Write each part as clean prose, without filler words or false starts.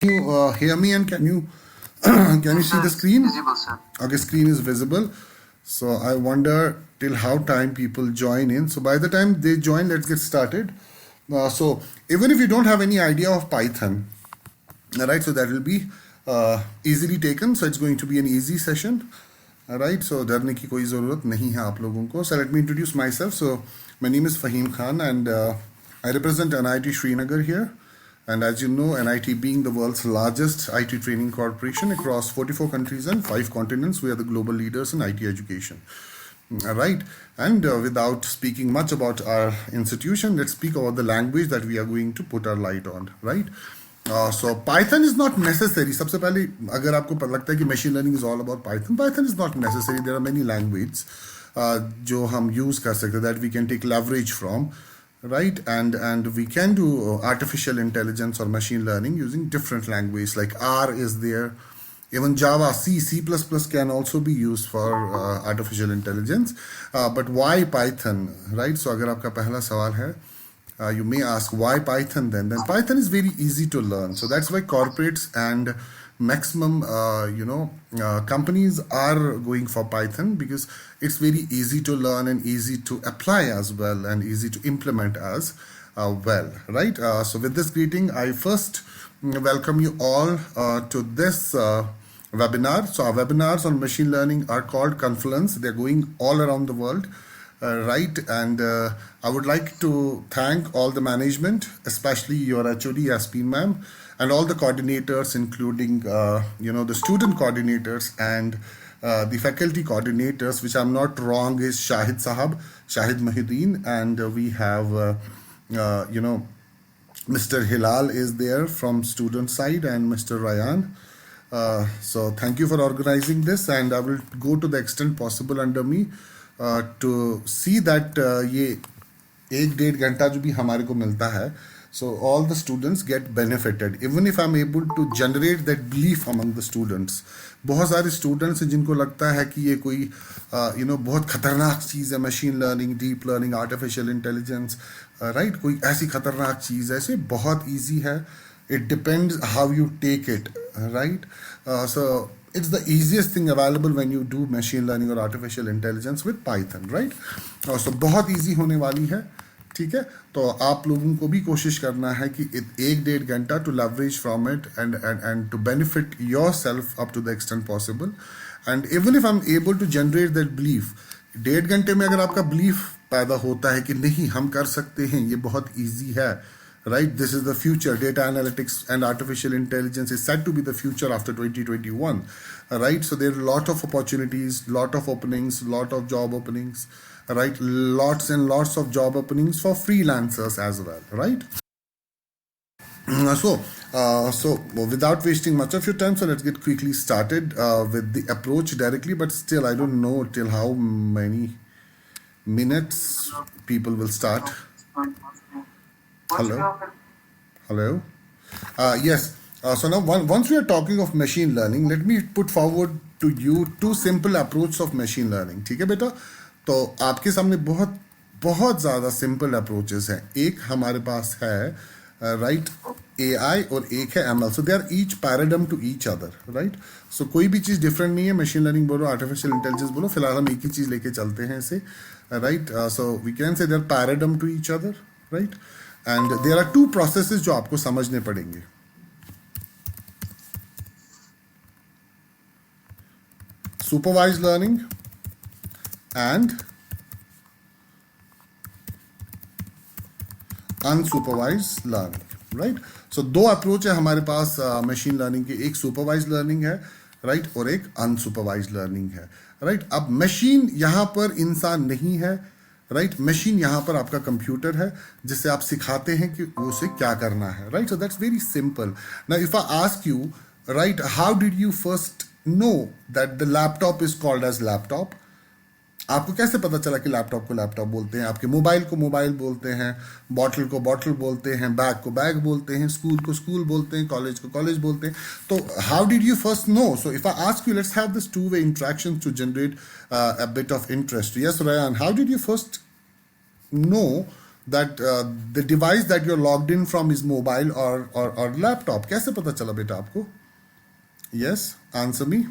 you hear me and can you can you see the screen? Visible, sir. Okay, screen is visible. So I wonder till how time people join in. So by the time they join, let's get started. So even if you don't have any idea of Python, all right, so that will be easily taken. So it's going to be an easy session. All right, so डरने की कोई ज़रूरत नहीं है आप लोगों को. So let me introduce myself. So my name is Fahim Khan and I represent NIT Srinagar here. And as you know, NIT being the world's largest IT training corporation across 44 countries and 5 continents, we are the global leaders in IT education. All right. And without speaking much about our institution, let's speak about the language that we are going to put our light on. Right. So Python is not necessary. सबसे पहले अगर आपको पता लगता है कि machine learning is all about Python, Python is not necessary. There are many languages जो हम use कर सकते हैं that we can take leverage from. Right, and we can do artificial intelligence or machine learning using different languages like R is there, even Java, C++ can also be used for artificial intelligence. But why Python, right? So अगर आपका पहला सवाल है, you may ask why Python then Python is very easy to learn. So that's why corporates and maximum companies are going for Python because it's very easy to learn and easy to apply as well and easy to implement as well, right? So with this greeting, I first welcome you all to this webinar. So our webinars on machine learning are called Confluence. They're going all around the world. Right, and I would like to thank all the management, especially your HOD Yasmin ma'am, and all the coordinators, including the student coordinators and the faculty coordinators, which I'm not wrong is Shahid Sahab, Shahid Mahideen, and we have Mr. Hilal is there from student side and Mr. Ryan. So thank you for organizing this, and I will go to the extent possible under me to see that ये 1-1.5 घंटा जो भी हमारे को मिलता है, so all the students get benefited even if I'm able to generate that belief among the students. बहुत सारे students हैं जिनको लगता है कि ये कोई बहुत खतरनाक चीज़ है machine learning, deep learning, artificial intelligence, right? कोई ऐसी खतरनाक चीज़ है, ऐसे बहुत easy है. It depends how you take it, right? So it's the easiest thing available when you do machine learning or artificial intelligence with Python, right? So बहुत easy होने वाली है, ठीक है? तो आप लोगों को भी कोशिश करना है कि 1-1.5 घंटा to leverage from it and to benefit yourself up to the extent possible. And even if I'm able to generate that belief, 1.5 घंटे में अगर आपका belief पैदा होता है कि नहीं हम कर सकते हैं, ये बहुत easy है, right? This is the future. Data analytics and artificial intelligence is said to be the future after 2021, right? So there are a lot of opportunities, lot of openings, lot of job openings, right? Lots and lots of job openings for freelancers as well, right? So without wasting much of your time, so let's get quickly started with the approach directly. But still, I don't know till how many minutes people will start. Hello. Yes. So now once we are talking of machine learning, let me put forward to you 2 simple approaches of machine learning. ठीक है बेटा? तो आपके सामने बहुत बहुत ज़्यादा simple approaches हैं. एक हमारे पास है right AI और एक है ML. So they are each paradigm to each other, right? So कोई भी चीज़ different नहीं है. Machine learning बोलो, artificial intelligence बोलो, फिलहाल हम एक ही चीज़ लेके चलते हैं इसे, right? So we can say they are paradigm to each other, right? And there are 2 processes जो आपको समझने पड़ेंगे. Supervised learning and unsupervised learning, right? So 2 approach है हमारे पास मशीन लर्निंग के. एक सुपरवाइज लर्निंग है, राइट, और एक अनसुपरवाइज लर्निंग है, राइट. अब मशीन यहाँ पर इंसान नहीं है, राइट. मशीन यहाँ पर आपका कंप्यूटर है जिससे आप सिखाते हैं कि उसे क्या करना है, right. So that's very simple. Now if I ask you, right, how did you first know that the laptop is called as laptop? आपको कैसे पता चला कि लैपटॉप को लैपटॉप बोलते हैं? आपके मोबाइल को मोबाइल बोलते हैं, बॉटल को बॉटल बोलते हैं, बैग को बैग बोलते हैं, स्कूल को स्कूल बोलते हैं, कॉलेज को कॉलेज बोलते हैं. तो how did you first know? So if I ask you, let's have this 2-way interaction to generate a bit of interest. Yes, Ryan, how did you first know that the device that you're logged in from is mobile or laptop? कैसे पता चला बेटा आपको? Yes, answer me.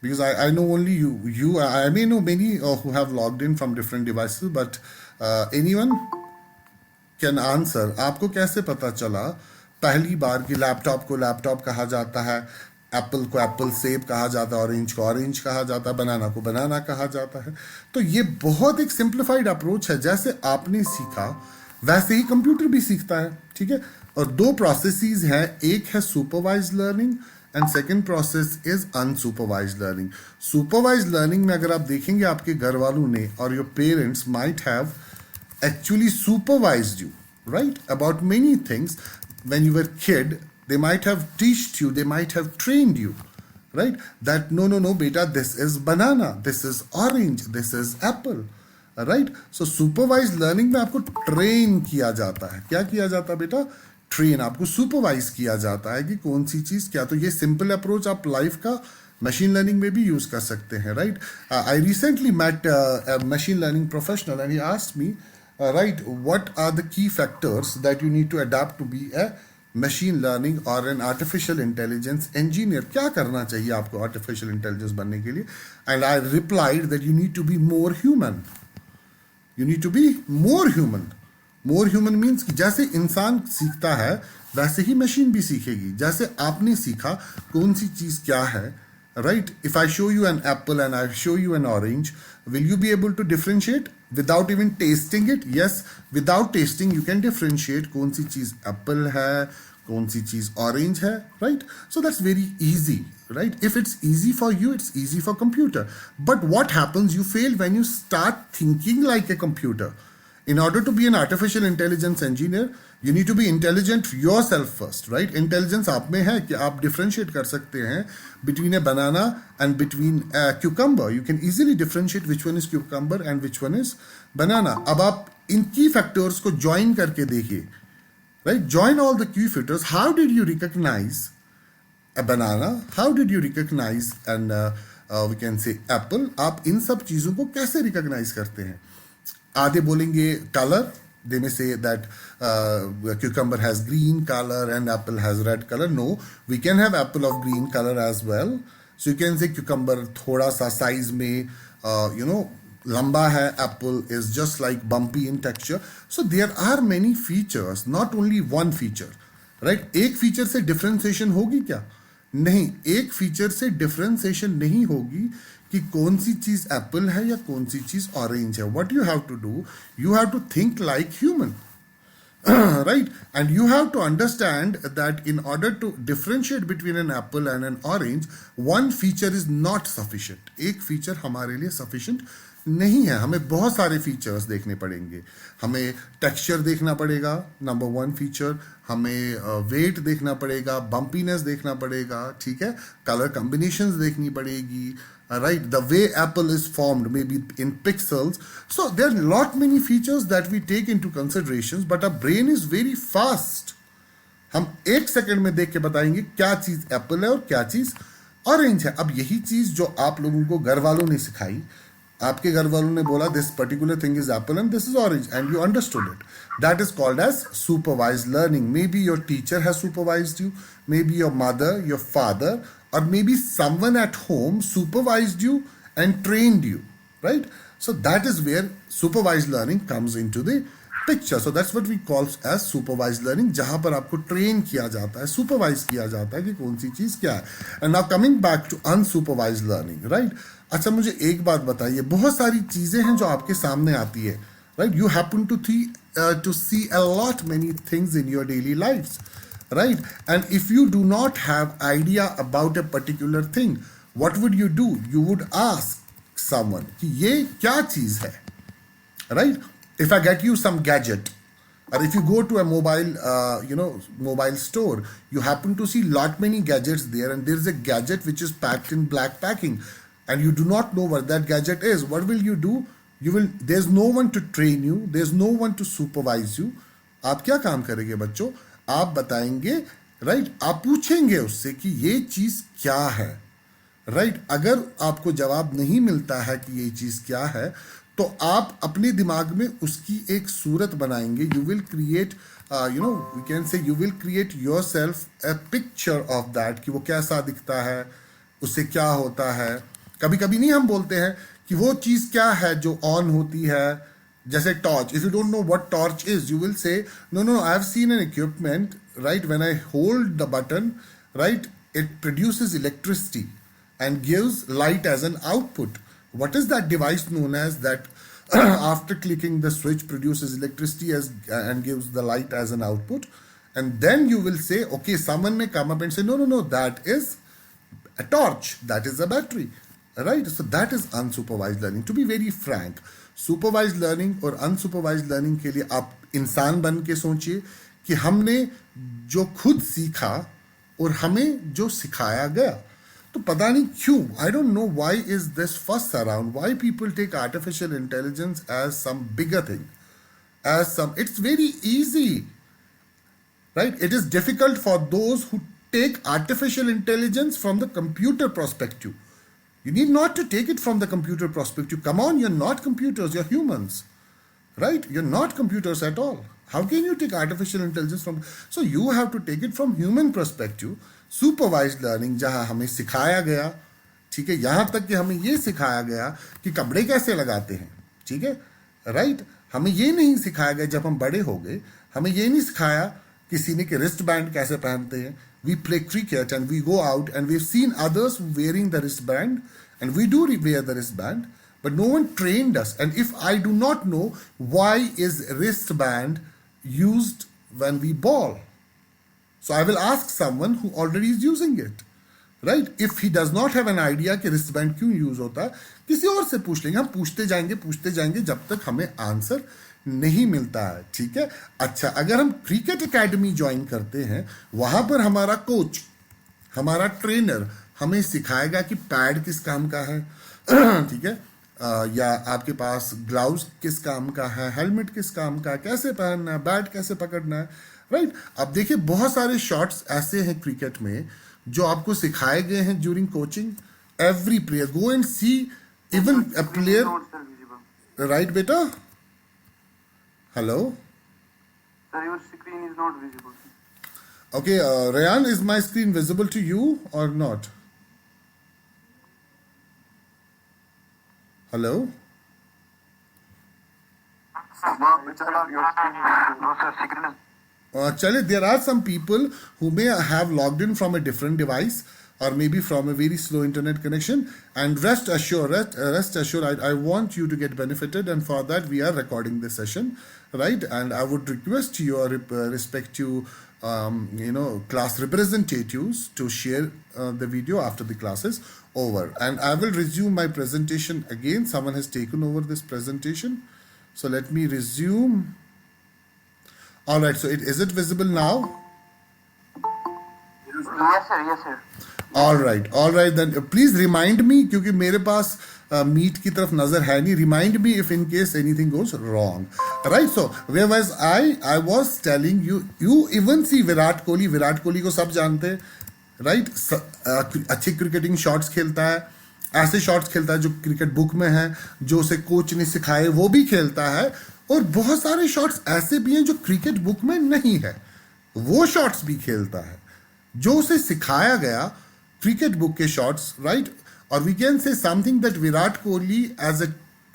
Because I know only you I may know many who have logged in from different devices, but anyone can answer. आपको कैसे पता चला पहली बार कि लैपटॉप को लैपटॉप कहा जाता है, एप्पल को एप्पल सेब कहा जाता है, ऑरेंज को ऑरेंज कहा जाता है, बनाना को बनाना कहा जाता है? तो ये बहुत एक सिंप्लीफाइड अप्रोच है. जैसे आपने सीखा वैसे ही कंप्यूटर भी सीखता है, ठीक है? और दो प्रोसेसेस हैं, एक है supervise learning and second process is unsupervise learning. Supervise learning में अगर आप देखेंगे आपके घर वालों ने और your parents might have actually supervised you, right, about many things when you were kid. They might have taught you, they might have trained you, right, that no beta, this is banana, this is orange, this is apple, right? So supervised learning में आपको train किया जाता है. क्या किया जाता है बेटा? ट्रेन. आपको सुपरवाइज किया जाता है कि कौन सी चीज क्या. तो ये सिंपल अप्रोच आप लाइफ का मशीन लर्निंग में भी यूज कर सकते हैं, right? I recently met a machine learning professional and he asked me, right, what are the key factors that you need to adapt to be a machine learning or an artificial intelligence engineer? क्या करना चाहिए आपको artificial intelligence बनने के लिए? And I replied that you need to be more human. You need to be more human. More human means कि जैसे इंसान सीखता है वैसे ही मशीन भी सीखेगी. जैसे आपने सीखा कौन सी चीज क्या है, right? If I show you an apple and I show you an orange, will you be able to differentiate without even tasting it? Yes, without tasting you can differentiate कौन सी चीज apple है, कौन सी चीज orange है, right? So that's very easy, right? If it's easy for you, it's easy for computer. But what happens? You fail when you start thinking like a computer. In order to be an artificial intelligence engineer, you need to be intelligent yourself first, right? Intelligence आप में है कि आप differentiate कर सकते हैं between a banana and between a cucumber. You can easily differentiate which one is cucumber and which one is banana. अब आप इन key factors को join करके देखिए, right? Join all the key factors. How did you recognize a banana? How did you recognize an we can say apple? आप इन सब चीजों को कैसे recognize करते हैं? आधे बोलेंगे color. They may say that cucumber has green color and apple has red color. No, we can have apple of green color as well. So you can say cucumber थोड़ा सा size में लंबा है, apple is just like bumpy in texture. So there are many features, not only one feature, right? एक feature से differentiation होगी क्या? नहीं, एक feature से differentiation नहीं होगी कि कौन सी चीज एप्पल है या कौन सी चीज ऑरेंज है. What you have to do, you have to think like human, right? And you have to understand that in order to differentiate between an apple and an orange, one feature is not sufficient. एक feature हमारे लिए sufficient नहीं है. हमें बहुत सारे features देखने पड़ेंगे. हमें टेक्सचर देखना पड़ेगा, नंबर वन फीचर. हमें वेट देखना पड़ेगा, बम्पीनेस देखना पड़ेगा, ठीक है, कलर कॉम्बिनेशंस देखनी पड़ेगी, right? The way apple is formed maybe in pixels. So there are lot many features that we take into considerations, but our brain is very fast. हम एक सेकंड में देख के बताएंगे क्या चीज एप्पल है और क्या चीज ऑरेंज है. अब यही चीज जो आप लोगों को घर वालों ने सिखाई, आपके घर वालों ने बोला this particular thing is apple and this is orange and you understood it, that is called as supervised learning. Maybe your teacher has supervised you, maybe your mother, your father, or maybe someone at home supervised you and trained you, right? So that is where supervised learning comes into the picture. So that's what we call as supervised learning, जहां पर आपको train किया जाता है, supervise किया जाता है कि कौन सी चीज क्या है. And now coming back to unsupervised learning, right? अच्छा, मुझे एक बात बताइए, बहुत सारी चीजें हैं जो आपके सामने आती है, right? You happen to see a lot many things in your daily lifes, right? And if you do not have idea about a particular thing, what would you do? You would ask someone कि ये क्या चीज है, right? If I get you some gadget, or if you go to a mobile store, you happen to see lot many gadgets there, and there is a gadget which is packed in black packing, and you do not know what that gadget is. What will you do? There's no one to train you, there's no one to supervise you. आप क्या काम करेंगे बच्चों? आप बताएंगे, right? आप पूछेंगे उससे कि ये चीज क्या है, राइट? अगर आपको जवाब नहीं मिलता है कि ये चीज क्या है, तो आप अपने दिमाग में उसकी एक सूरत बनाएंगे. You will create we can say you will create yourself a picture of that कि वो कैसा दिखता है, उससे क्या होता है. कभी कभी नहीं हम बोलते हैं कि वो चीज़ क्या है जो ऑन होती है, जैसे torch. If you don't know what torch is, you will say no no I have seen an equipment, right, when I hold the button, right, it produces electricity and gives light as an output. What is that device known as that after clicking the switch produces electricity and gives the light as an output? And then you will say, okay, someone may come up and say, no, no, no, that is a torch, that is a battery, right? So that is unsupervised learning. To be very frank, supervised learning और unsupervised learning के लिए आप इंसान बन के सोचिए कि हमने जो खुद सीखा और हमें जो सिखाया गया. तो पता नहीं क्यों, I don't know why is this fuss around, why people take artificial intelligence as some bigger thing, as some, it's very easy, right. It is difficult for those who take artificial intelligence from the computer perspective. You need not to take it from the computer perspective. Come on, you're not computers, you're humans, right? You're not computers at all. How can you take artificial intelligence from? So you have to take it from human perspective. Supervised learning जहाँ हमें सिखाया गया, ठीक है, यहाँ तक कि हमें ये सिखाया गया कि कपड़े कैसे लगाते हैं, ठीक है, राइट. हमें ये नहीं सिखाया गया जब हम बड़े हो गए, हमें ये नहीं सिखाया कि सीने के रिस्ट बैंड कैसे पहनते हैं. We play cricket and we go out and we've seen others wearing the wristband and we do wear the wristband, but no one trained us. And if I do not know why is wristband used when we ball, so I will ask someone who already is using it, right? If he does not have an idea कि wristband क्यों use होता है, किसी और से पूछ लेंगे. हम पूछते जाएंगे जब तक हमें आंसर नहीं मिलता है, ठीक है. अच्छा, अगर हम क्रिकेट एकेडमी ज्वाइन करते हैं, वहां पर हमारा कोच, हमारा ट्रेनर हमें सिखाएगा कि पैड किस काम का है, ठीक है, या आपके पास ग्लव्स किस काम का है, हेलमेट किस काम का है, कैसे पहनना है, बैट कैसे पकड़ना है, राइट. अब देखिए बहुत सारे शॉट्स ऐसे हैं क्रिकेट में जो आपको सिखाए गए हैं during coaching. Every player go and see, even a player, right बेटा. Hello? Sir, your screen is not visible. Okay, Rayan, is my screen visible to you or not? Hello? No, your screen is no, sir, screen is. Chale, there are some people who may have logged in from a different device or maybe from a very slow internet connection, and rest assured, I want you to get benefited, and for that we are recording this session, right? And I would request your respective class representatives to share the video after the class is over. And I will resume my presentation again. Someone has taken over this presentation, so let me resume. All right, so is it visible now? Yes, sir. Yes, sir. All right then please remind me, क्योंकि मेरे पास meet की तरफ नजर है नहीं. Remind me if in case anything goes wrong, right? So where was I was telling you, you even see Virat Kohli को सब जानते हैं, राइट. अच्छे क्रिकेटिंग शॉट्स खेलता है, ऐसे शॉट्स खेलता है जो क्रिकेट बुक में है, जो उसे कोच ने सिखाए वो भी खेलता है, और बहुत सारे शॉट्स ऐसे भी हैं जो क्रिकेट बुक में नहीं है, वो शॉट्स भी खेलता है जो उसे सिखाया गया क्रिकेट बुक के शॉट्स, राइट. और we can say something that Virat Kohli as a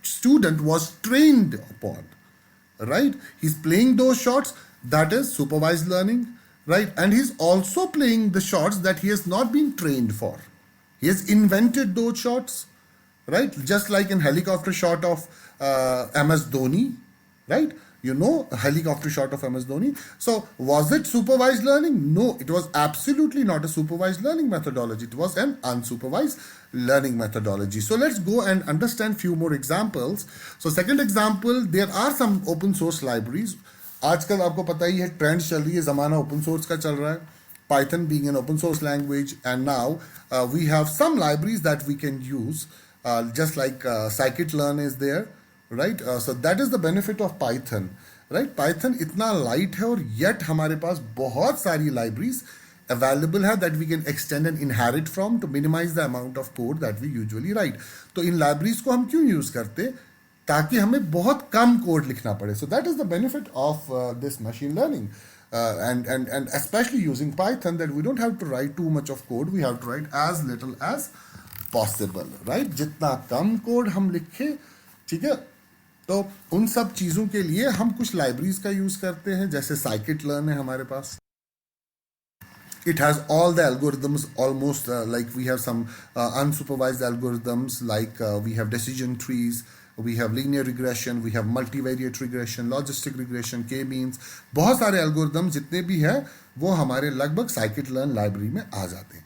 student was trained upon, right? He's playing those shots, that is supervised learning, right? And he's also playing the shots that he has not been trained for. He has invented those shots, right? Just like in helicopter shot of MS Dhoni, right? You know, a helicopter shot of MS Dhoni. So was it supervised learning? No, it was absolutely not a supervised learning methodology. It was an unsupervised learning methodology. So let's go and understand few more examples. So second example, there are some open source libraries. आजकल आपको पता ही है, trend चल रही है, ज़माना open source का चल रहा है. Python being an open source language, and now we have some libraries that we can use, just like scikit-learn is there, right? So that is the benefit of Python, right? Python इतना light है, और yet हमारे पास बहुत सारी libraries available है that we can extend and inherit from to minimize the amount of code that we usually write. तो इन libraries को हम क्यों use करते? ताकि हमें बहुत कम कोड लिखना पड़े. So that is the benefit of this machine learning. And especially using Python, that we don't have to write too much of code. We have to write as little as possible, right? जितना कम code हम लिखे, ठीक है, तो उन सब चीज़ों के लिए हम कुछ लाइब्रेरीज का यूज़ करते हैं. जैसे scikit-learn है हमारे पास. It has all the algorithms almost, like we have some unsupervised algorithms, like we have decision trees, we have linear regression, we have multivariate regression, logistic regression, k-means. बहुत सारे algorithms जितने भी हैं वो हमारे लगभग scikit-learn library में आ जाते हैं.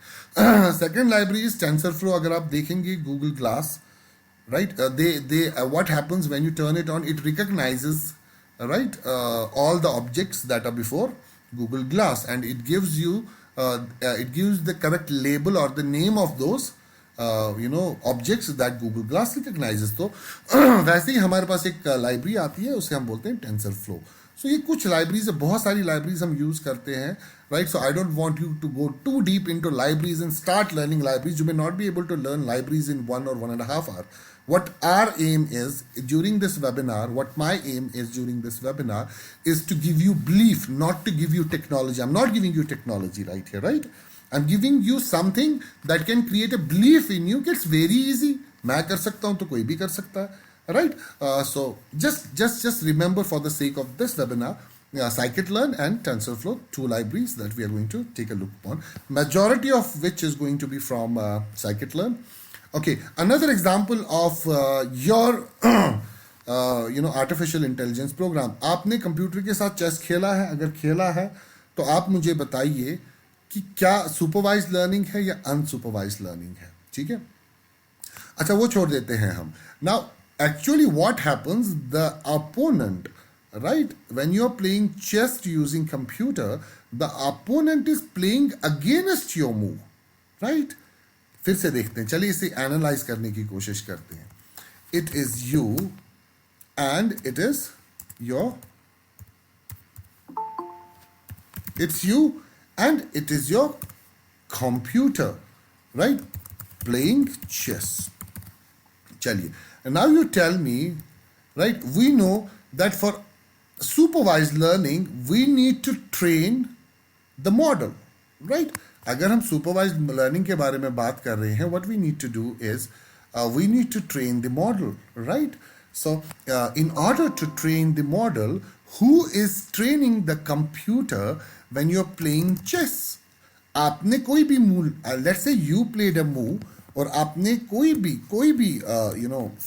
Second library is TensorFlow. अगर आप देखेंगे Google Glass, right? What happens when you turn it on? It recognizes, right, all the objects that are before Google Glass, and it gives you it gives the correct label or the name of those objects that Google Glass recognizes. तो वैसे ही हमारे पास एक library आती है, उसे हम बोलते हैं TensorFlow. So ये कुछ लाइब्रेरीज है, बहुत सारी लाइब्रेरीज हम यूज करते हैं, right? So I don't want you to go too deep into libraries and start learning libraries. You may not be able to learn libraries in 1 or 1.5 hours. What our aim is during this webinar, what my aim is during this webinar, is to give you belief, not to give you technology. I'm not giving you technology right here, right? I'm giving you something that can create a belief in you. It's very easy. मैं कर सकता हूँ तो कोई भी कर सकता है, right? So just remember, for the sake of this webinar, scikit-learn and TensorFlow, two libraries that we are going to take a look upon, majority of which is going to be from scikit-learn. Okay, another example of your artificial intelligence program. आपने computer के साथ chess खेला है? अगर खेला है तो आप मुझे बताइए कि क्या सुपरवाइज्ड लर्निंग है या अनसुपरवाइज्ड लर्निंग है. ठीक है, अच्छा वो छोड़ देते हैं हम. Now actually what happens, the opponent, right, when you are playing chess using computer, the opponent is playing against your move, right? फिर से देखते हैं, चलिए इसे एनालाइज करने की कोशिश करते हैं. It is you and it is your, it's you and it is your computer, right, playing chess. चलिए, and now you tell me, right, we know that for supervised learning we need to train the model, right? अगर हम supervised learning के बारे में बात कर रहे हैं, what we need to do is we need to train the model, right? So in order to train the model, who is training the computer when you're playing chess? आपने कोई भी move, let's say you played a move, और आपने कोई भी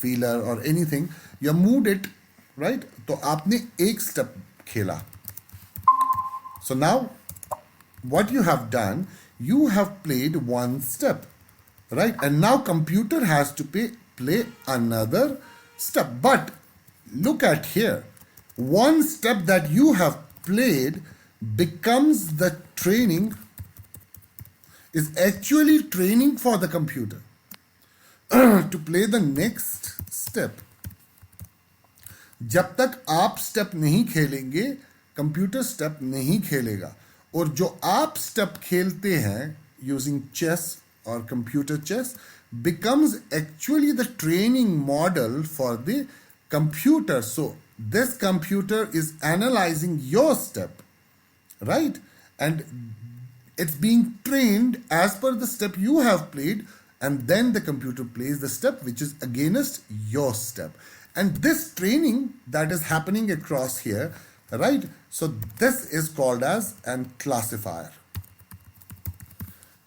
feeler or anything, you moved it, right? तो आपने एक step खेला. So now what you have done, you have played one step, right? And now computer has to play another step. But look at here, one step that you have played becomes the training, is actually training for the computer to play the next step. जब तक आप step नहीं खेलेंगे, computer step नहीं खेलेगा. और जो आप स्टेप खेलते हैं यूजिंग चेस और computer chess becomes actually the training model for the computer. So this computer is analyzing your step, right? And it's being trained as per the step you have played, and then the computer plays the step which is against your step. And this training that is happening across here, right? So this is called as an classifier,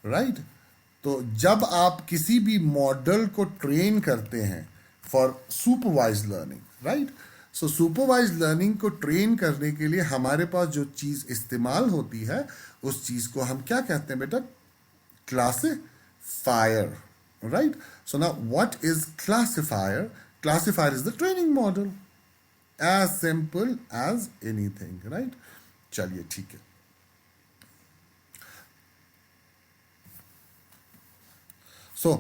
right? तो जब आप किसी भी model को train करते हैं for supervised learning, right? So supervised learning को train करने के लिए हमारे पास जो चीज़ इस्तेमाल होती है, उस चीज़ को हम क्या कहते हैं बेटा? Classifier, right? So now what is classifier? Classifier is the training model. As simple as anything, right? चलिए ठीक है. So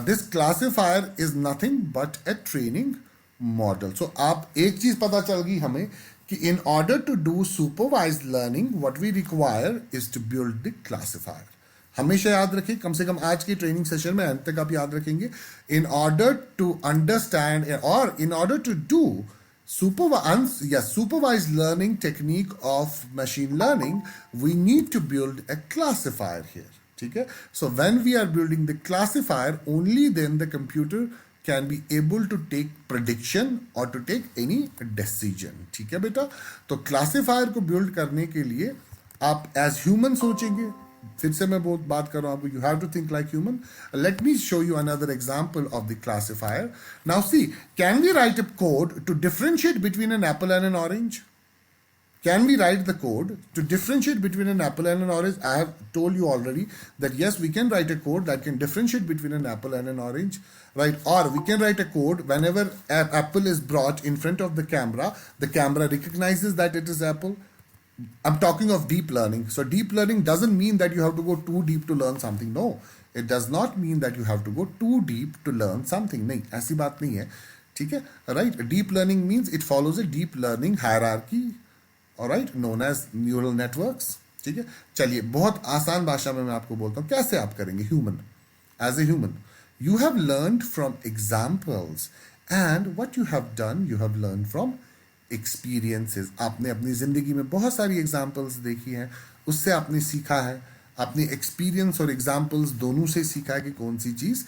this classifier is nothing but a training model. So आप एक चीज पता चल गई हमें कि in order to do supervised learning, what we require is to build the classifier. हमेशा याद रखें, कम से कम आज की ट्रेनिंग सेशन में अंत तक आप याद रखेंगे, इन ऑर्डर टू अंडरस्टैंड और in order to do supervised learning technique of machine learning, we need to build a classifier here. ठीक है? So when we are building the classifier, only then the computer can be able to take prediction or to take any decision. ठीक है बेटा? तो classifier को build करने के लिए आप as human सोचेंगे. फिर से मैं बहुत बात कर रहा हूं आपको, you have to think like human. Let me show you another example of the classifier. Now see, can we write a code to differentiate between an apple and an orange? Can we write the code to differentiate between an apple and an orange? I have told you already that yes, we can write a code that can differentiate between an apple and an orange, right? Or we can write a code whenever an apple is brought in front of the camera recognizes that it is apple. I'm talking of deep learning. So deep learning doesn't mean that you have to go too deep to learn something. No, it does not mean that you have to go too deep to learn something. नहीं, ऐसी बात नहीं है. ठीक है, right? Deep learning means it follows a deep learning hierarchy, alright, known as neural networks. ठीक है, चलिए बहुत आसान भाषा में मैं आपको बोलता हूँ कैसे आप करेंगे. Human, as a human, you have learned from examples, and what you have done, you have learned from experiences. आपने अपनी ज़िंदगी में बहुत सारी एग्जाम्पल्स देखी हैं, उससे आपने सीखा है. आपने एक्सपीरियंस और एग्जाम्पल्स दोनों से सीखा है कि कौन सी चीज़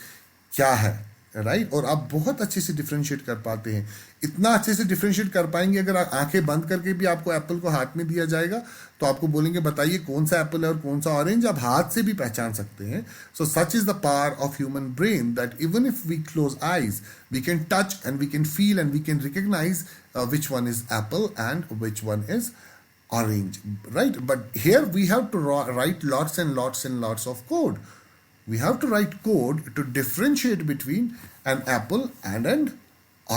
क्या है, राइट? और आप बहुत अच्छे से डिफ्रेंशिएट कर पाते हैं. इतना अच्छे से डिफ्रेंशिएट कर पाएंगे अगर आंखें बंद करके भी आपको एप्पल को हाथ में दिया जाएगा तो आपको बोलेंगे बताइए कौन सा एप्पल है और कौन सा ऑरेंज. आप हाथ से भी पहचान सकते हैं. So such is the power of human brain that even if we close eyes we can touch and we can feel and we can recognize which one is apple and which one is orange, right? But here we have to write lots and lots and lots of code. We have to write code to differentiate between an apple and an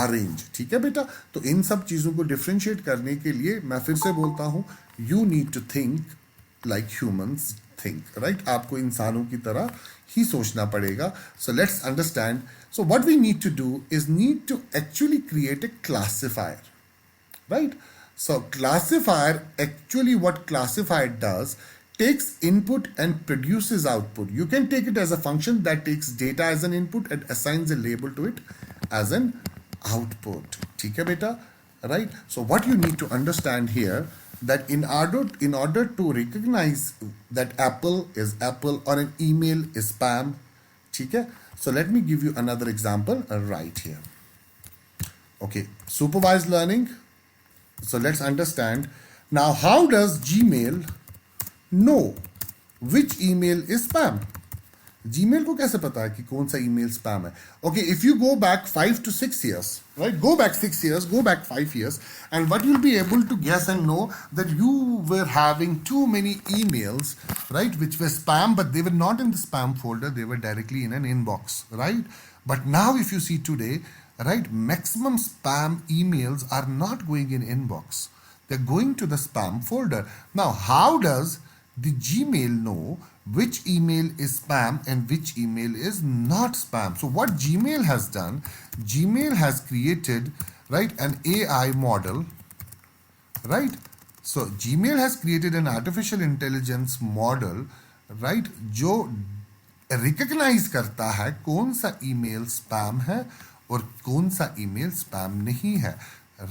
orange. ठीक है बेटा? तो इन सब चीज़ों को differentiate करने के लिए मैं फिर से बोलता हूँ, you need to think like humans think, right? आपको इंसानों की तरह ही सोचना पड़ेगा. So let's understand. So what we need to do is need to actually create a classifier, right? So classifier, actually what classifier does, takes input and produces output. You can take it as a function that takes data as an input and assigns a label to it as an output. ठीक है बेटा? Right? So what you need to understand here, that in order to recognize that apple is apple or an email is spam, ठीक है? So let me give you another example right here. Okay, supervised learning. So let's understand. Now how does Gmail know which email is spam? Gmail को कैसे पता है कि कौन सा email spam है? Okay, if you go back 5 to 6 years, right? Go back 6 years, go back 5 years, and what you'll be able to guess and know that you were having too many emails, right? Which were spam, but they were not in the spam folder, they were directly in an inbox, right? But now if you see today, right, maximum spam emails are not going in inbox. They're going to the spam folder. Now, how does the Gmail know which email is spam and which email is not spam? So what Gmail has done, Gmail has created, right, an AI model, right? So Gmail has created an artificial intelligence model, right, जो recognise करता है कौन सा email spam है और कौन सा email spam नहीं है,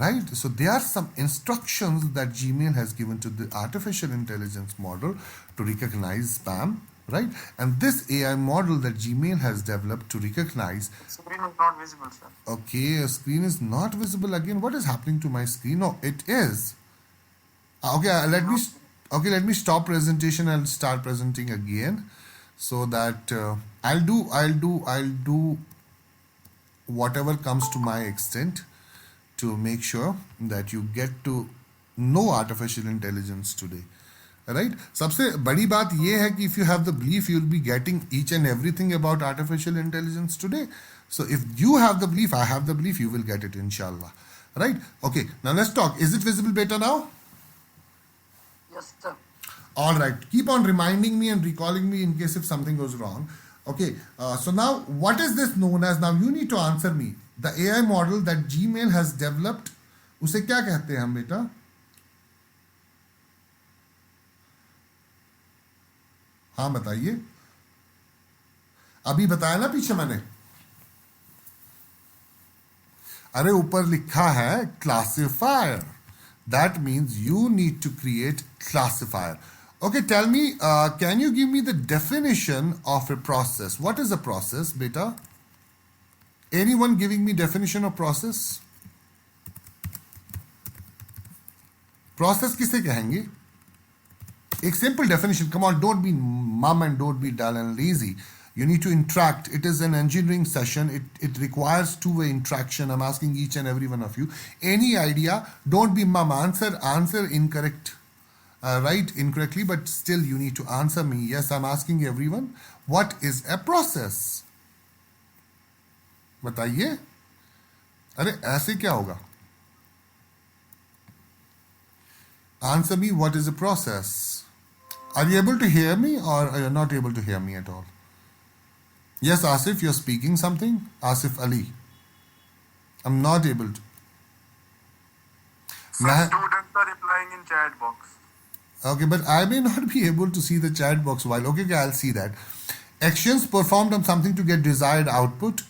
right? So there are some instructions that Gmail has given to the artificial intelligence model to recognize spam, right? And this AI model that Gmail has developed to recognize. Screen is not visible, sir. Okay, a screen is not visible again. What is happening to my screen? No, it is. Okay, let me stop presentation and start presenting again, so that I'll do whatever comes to my extent to make sure that you get to know artificial intelligence today, right? सबसे बड़ी बात ये है कि if you have the belief, you'll be getting each and everything about artificial intelligence today. So if you have the belief, I have the belief, you will get it inshallah, right? Okay, now let's talk. Is it visible better now? Yes, sir. All right, keep on reminding me and recalling me in case if something goes wrong. Okay, so now what is this known as? Now you need to answer me. The AI model that Gmail has developed, उसे क्या कहते हैं हम बेटा? हाँ बताइए. अभी बताया ना पीछे मैंने, अरे ऊपर लिखा है classifier, that means you need to create classifier. Okay, tell me, can you give me the definition of a process? What is a process, beta? Anyone giving me definition of process? Process किसे कहेंगे? एक simple definition. Come on, don't be mum and don't be dull and lazy. You need to interact. It is an engineering session. It requires two-way interaction. I'm asking each and every one of you. Any idea? Don't be mum. Answer incorrect. Right incorrectly, but still you need to answer me. Yes, I'm asking everyone. What is a process? बताइए. अरे ऐसे क्या होगा? Answer me. What is a process? Are you able to hear me, or are you not able to hear me at all? Yes, Asif, you're speaking something. Asif Ali. I'm not able to. Some students are replying in chat box. Okay, but I may not be able to see the chat box while. Okay, I'll see that. Actions performed on something to get desired output.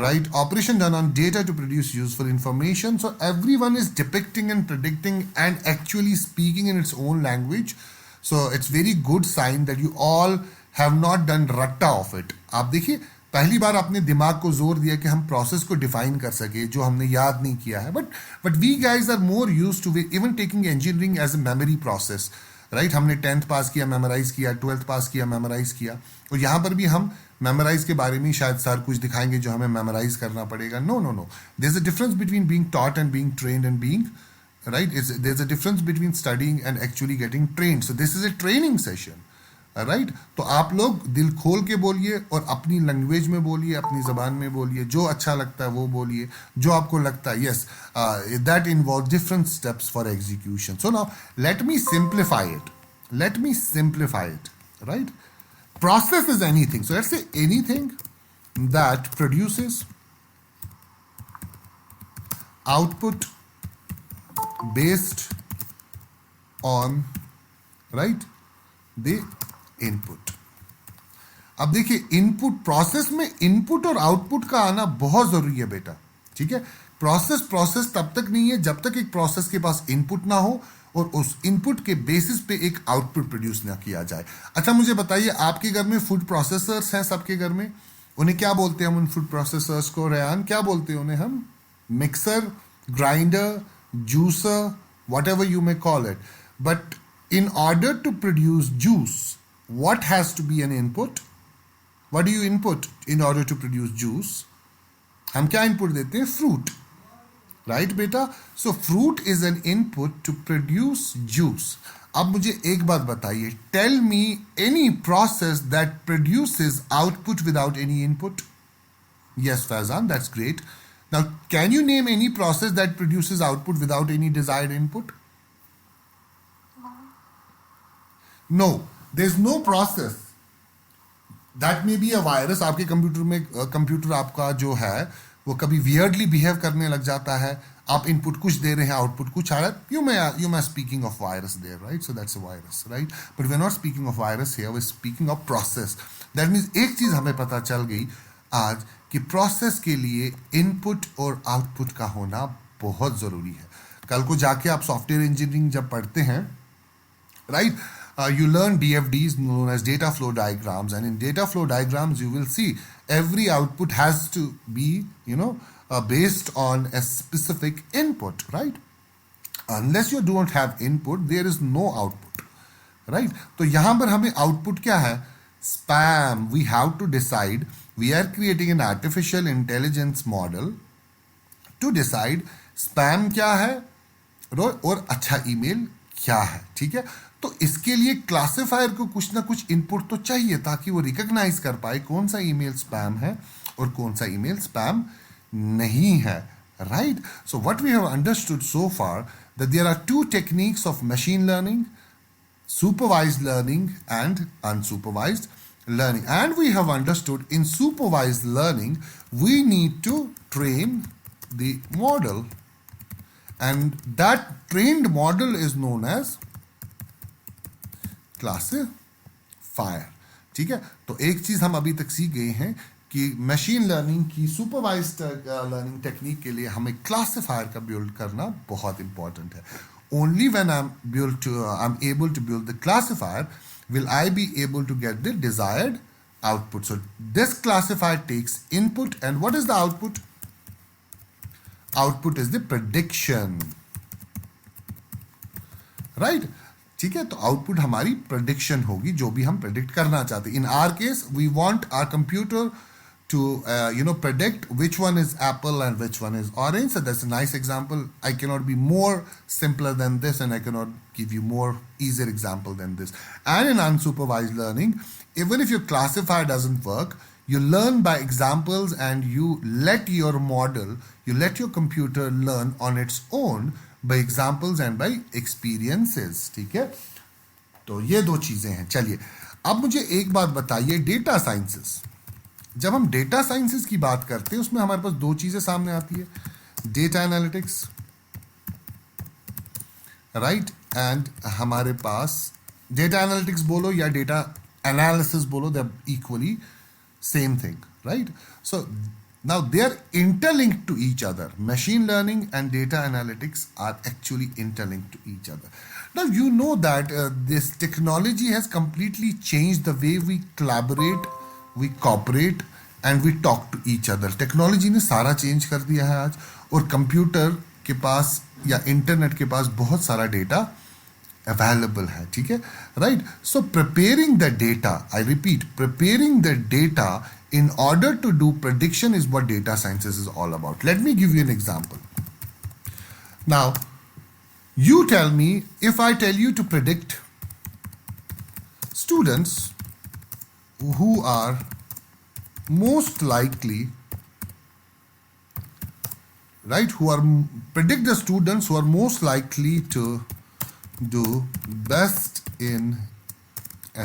Right? Operation done on data to produce useful information. So everyone is depicting and predicting and actually speaking in its own language. So it's very good sign that you all have not done ratta of it. आप देखिए पहली बार अपने दिमाग को जोर दिया कि हम प्रोसेस को डिफाइन कर सके जो हमने याद नहीं किया है. But we guys are more use to even taking engineering as a memory process. Right, हमने 10th पास किया, मेमोराइज किया, 12th पास किया, मेमोराइज किया, और यहाँ पर भी हम मेमोराइज के बारे में शायद सर कुछ दिखाएंगे जो हमें मेमोराइज करना पड़ेगा. No no no, there is a difference between being taught and being trained and being right. There's a difference between studying and actually getting trained. So this is a training session. Right, तो आप लोग दिल खोल के बोलिए और अपनी language में बोलिए, अपनी जबान में बोलिए, जो अच्छा लगता है वो बोलिए, जो आपको लगता है. Yes, that involve different steps for execution. So now let me simplify it. Right, process is anything. So let's say anything that produces output based on, right, the input. अब देखिए इनपुट, प्रोसेस में input और output का आना बहुत जरूरी है बेटा. ठीक है, प्रोसेस तब तक नहीं है जब तक एक प्रोसेस के पास इनपुट ना हो और उस इनपुट के बेसिस पे एक आउटपुट प्रोड्यूस ना किया जाए. अच्छा मुझे बताइए, आपके घर में फूड प्रोसेसर्स हैं? सबके घर में. उन्हें क्या बोलते हैं हम उन फूड प्रोसेसर्स को? रेहान, क्या बोलते हैं उन्हें हम? Mixer, grinder, juicer, what ever you may call it. But in order to produce juice, what has to be an input? What do you input in order to produce juice? हम क्या input देते हैं? Fruit. Right बेटा? So fruit is an input to produce juice. अब मुझे एक बात बताइए, tell me any process that produces output without any input. Yes, Faizan, that's great. Now, can you name any process that produces output without any desired input? No, there's no process. That may be a virus. आपके computer में computer आपका जो है वो कभी weirdly behave करने लग जाता है. आप इनपुट कुछ दे रहे हैं, आउटपुट कुछ आ रहा है. You may speaking of virus there, right? So that's a virus, right? But we're not speaking of virus here. We're speaking of process. That means एक चीज हमें पता चल गई आज कि प्रोसेस के लिए इनपुट और आउटपुट का होना बहुत जरूरी है. कल को जाके आप सॉफ्टवेयर इंजीनियरिंग जब पढ़ते हैं, right? You learn DFDs known as data flow diagrams, and in data flow diagrams you will see every output has to be based on a specific input, right? Unless you don't have input, there is no output, right? तो यहाँ पर हमें output क्या है? Spam. We have to decide. We are creating an artificial intelligence model to decide spam क्या है और अच्छा email क्या है. ठीक है, तो इसके लिए क्लासिफायर को कुछ ना कुछ इनपुट तो चाहिए ताकि वो रिकॉग्नाइज कर पाए कौन सा ईमेल स्पैम है और कौन सा ईमेल स्पैम नहीं है. Right, so what we have understood so far that there are two techniques of machine learning, supervised learning and unsupervised learning. And we have understood in supervised learning we need to train the model, and that trained model is known as classifier. ठीक है, तो एक चीज हम अभी तक सीख गए हैं कि मशीन लर्निंग की सुपरवाइज्ड लर्निंग टेक्निक के लिए हमें क्लासिफायर का बिल्ड करना बहुत इंपॉर्टेंट है. Only when I am able to build the classifier will I be able to get the desired output. So this classifier takes input, and what is the output? Output is the prediction, right? ठीक है, तो output हमारी prediction होगी, जो भी हम predict करना चाहते हैं. In our case we want our computer to predict which one is apple and which one is orange. So that's a nice example. I cannot be more simpler than this, and I cannot give you more easier example than this. And in unsupervised learning, even if your classifier doesn't work, you learn by examples, and you let your model, you let your computer learn on its own by examples and by experiences. ठीक है, तो ये दो चीजें हैं. चलिए, अब मुझे एक बात बताइए, डेटा साइंसेस. जब हम डेटा साइंसेस की बात करते हैं, उसमें हमारे पास दो चीजें सामने आती है, डेटा एनालिटिक्स, राइट, एंड हमारे पास डेटा एनालिटिक्स बोलो या डेटा एनालिसिस बोलो, they are equally same thing, right. So now they are interlinked to each other. Machine learning and data analytics are actually interlinked to each other. Now you know that this technology has completely changed the way we collaborate, we cooperate and we talk to each other. Technology ने सारा change कर दिया है आज, और computer के पास या internet के पास बहुत सारा डेटा अवेलेबल है. ठीक है, right. So preparing the data, I repeat, preparing the data in order to do prediction is what data sciences is all about. Let me give you an example. Now, you tell me, if I tell you to predict students who are most likely, right, predict the students who are most likely to do best in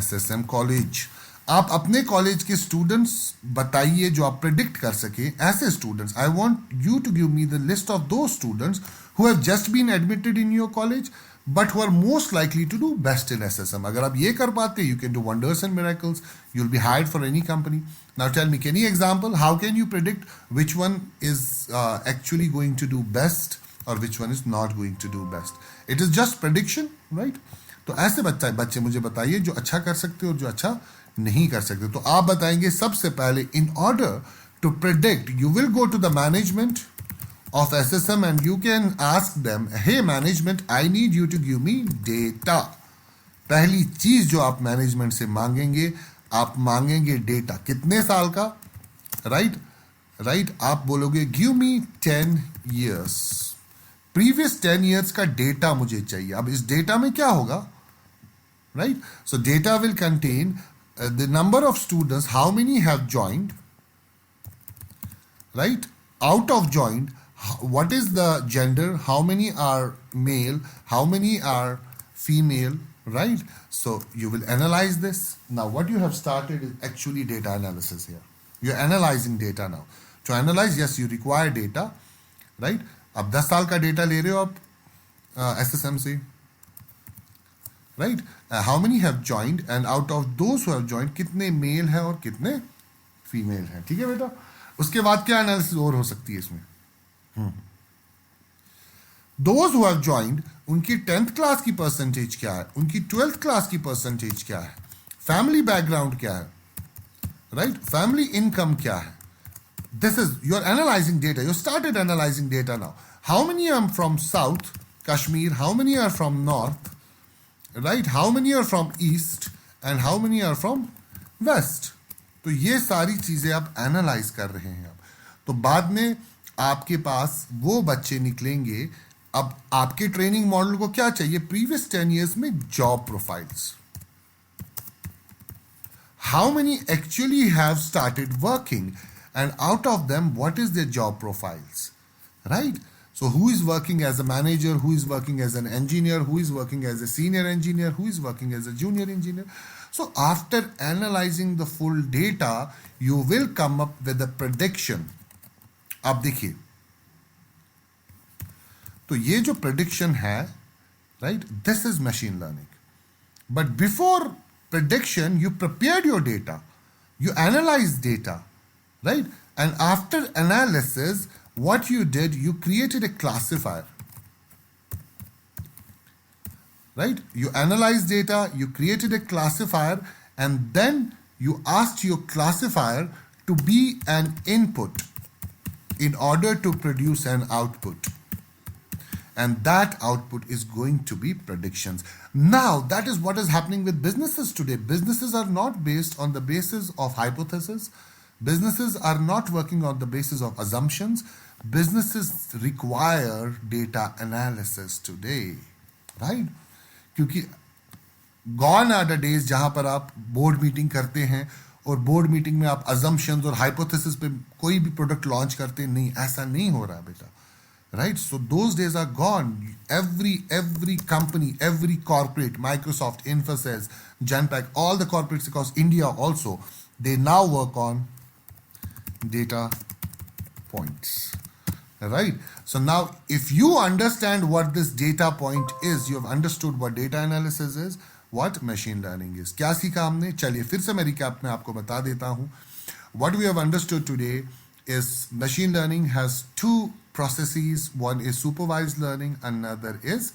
SSM college. आप अपने college के students बताइए जो आप predict कर सके. ऐसे students, I want you to give me the list of दो students who have just been admitted in your college but who are most likely to do best in SSM. अगर आप ये कर पाते, you can do wonders and miracles. You will be hired for any company. Now tell me, can you example, how can you predict which one is actually going to do best or which one is not going to do best? It is just prediction, right? तो ऐसे बच्चे मुझे बताइए जो अच्छा कर सकते और जो अच्छा नहीं कर सकते. तो आप बताएंगे, सबसे पहले, in order to predict, you will go to the management of SSM and you can ask them, hey management, I need you to give me data. पहली चीज जो आप मैनेजमेंट से मांगेंगे, आप मांगेंगे डेटा. कितने साल का? राइट. आप बोलोगे, give me 10 years, previous 10 years का डेटा मुझे चाहिए. अब इस डेटा में क्या होगा? Right? So data will contain the number of students, how many have joined, right? Out of joined, what is the gender, how many are male, how many are female, right? So you will analyze this. Now what you have started is actually data analysis here. You're analyzing data now. To analyze, yes, you require data, right? अब 10 साल का data ले रहे हो आप SSM से, right. How many have joined, and out of those who have joined, कितने mail है और कितने फीमेल है. ठीक है बेटा. उसके बाद क्या एनालिसिस और हो सकती है इसमें? दोज हु हैव जॉइंड, उनकी 10th क्लास की परसेंटेज क्या है, उनकी 12th क्लास की परसेंटेज क्या है, फैमिली बैकग्राउंड क्या है, राइट, फैमिली इनकम क्या है. This is, you're analyzing data. You started analyzing data now. How many are from South Kashmir? How many are from North? Right? How many are from East? And how many are from West? तो ये सारी चीजें आप analyse कर रहे हैं आप. तो बाद में आपके पास वो बच्चे निकलेंगे. अब आपके ट्रेनिंग मॉडल को क्या चाहिए? प्रीवियस 10 years में job profiles. How many actually have started working? And out of them, what is their job profiles, right? So who is working as a manager, who is working as an engineer, who is working as a senior engineer, who is working as a junior engineer. So after analyzing the full data, you will come up with a prediction. अब देखिए, तो ये जो prediction है, right, this is machine learning. But before prediction, you prepared your data, you analyzed data, right? And after analysis, what you did, you created a classifier, right? You analyzed data, you created a classifier, and then you asked your classifier to be an input in order to produce an output. And that output is going to be predictions. Now, that is what is happening with businesses today. Businesses are not based on the basis of hypothesis. Businesses are not working on the basis of assumptions. Businesses require data analysis today, right? क्योंकि gone are the days जहां पर आप board meeting करते हैं और board meeting में आप assumptions और हाइपोथेसिस पे कोई भी प्रोडक्ट लॉन्च करते नहीं, ऐसा नहीं हो रहा बेटा, right? So those days are gone. Every company, every corporate, Microsoft, Infosys, Genpact, all the corporates across India also, they now work on data points, right? So now if you understand what this data point is, you have understood what data analysis is, what machine learning is. क्या सीखा हमने? चलिए फिर से मैं recap में आपको बता देता हूँ. What we have understood today is machine learning has two processes. One is supervised learning, another is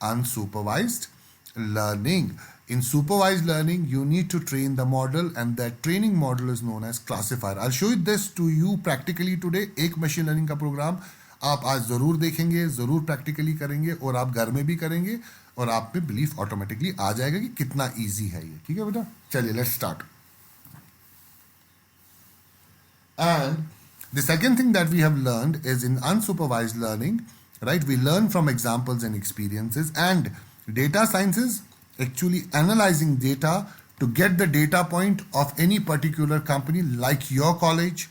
unsupervised learning. In supervised learning, you need to train the model, and that training model is known as classifier. I'll show you this to you practically today. एक machine learning का programme आप आज ज़रूर देखेंगे, ज़रूर practically करेंगे, और आप घर में भी करेंगे, और आप पे बिलीफ ऑटोमेटिकली आ जाएगा कि कितना ईजी है ये. ठीक है बेटा, चलिए let's start. And the second thing that we have learned is in unsupervised learning, right? We learn from examples and experiences, and data science is actually analyzing data to get the data point of any particular company like your college,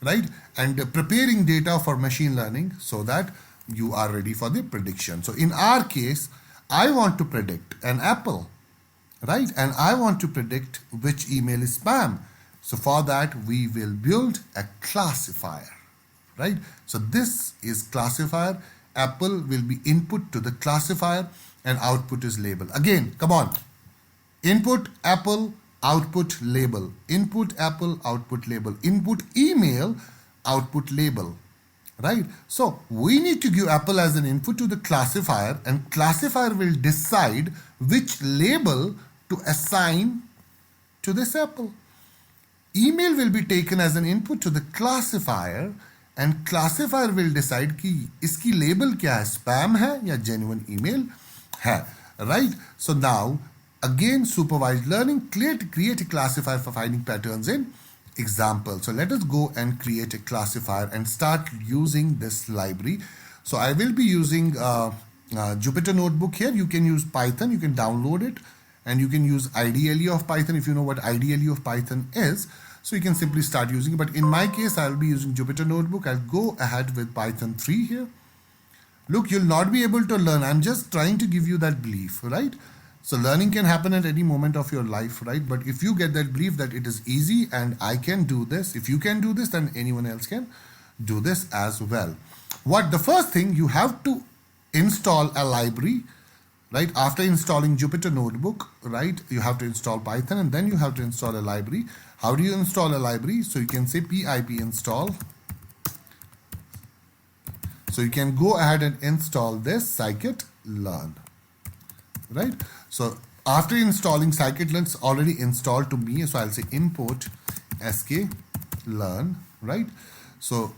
right? And preparing data for machine learning so that you are ready for the prediction. So in our case, I want to predict an apple, right? And I want to predict which email is spam. So for that, we will build a classifier, right? So this is classifier. Apple will be input to the classifier, and output is label. Again, come on. Input Apple, output label. Input Apple, output label. Input email, output label, right? So we need to give Apple as an input to the classifier, and classifier will decide which label to assign to this apple. Email will be taken as an input to the classifier, and classifier will decide कि इसकी label क्या है, spam है या genuine email है, right? So now again supervised learning, create a classifier for finding patterns in example. So let us go and create a classifier and start using this library. So I will be using Jupyter Notebook here. You can use Python, you can download it, and you can use IDLE of Python if you know what IDLE of Python is. So you can simply start using it. But in my case, I'll be using Jupyter Notebook. I'll go ahead with Python 3 here. Look, you'll not be able to learn. I'm just trying to give you that belief, right? So learning can happen at any moment of your life, right? But if you get that belief that it is easy and I can do this, if you can do this, then anyone else can do this as well. What the first thing, you have to install a library, right? After installing Jupyter Notebook, right, you have to install Python, and then you have to install a library. How do you install a library? So you can say pip install. So you can go ahead and install this scikit-learn, right? So after installing scikit-learn, it's already installed to me. So I'll say import sklearn, right? So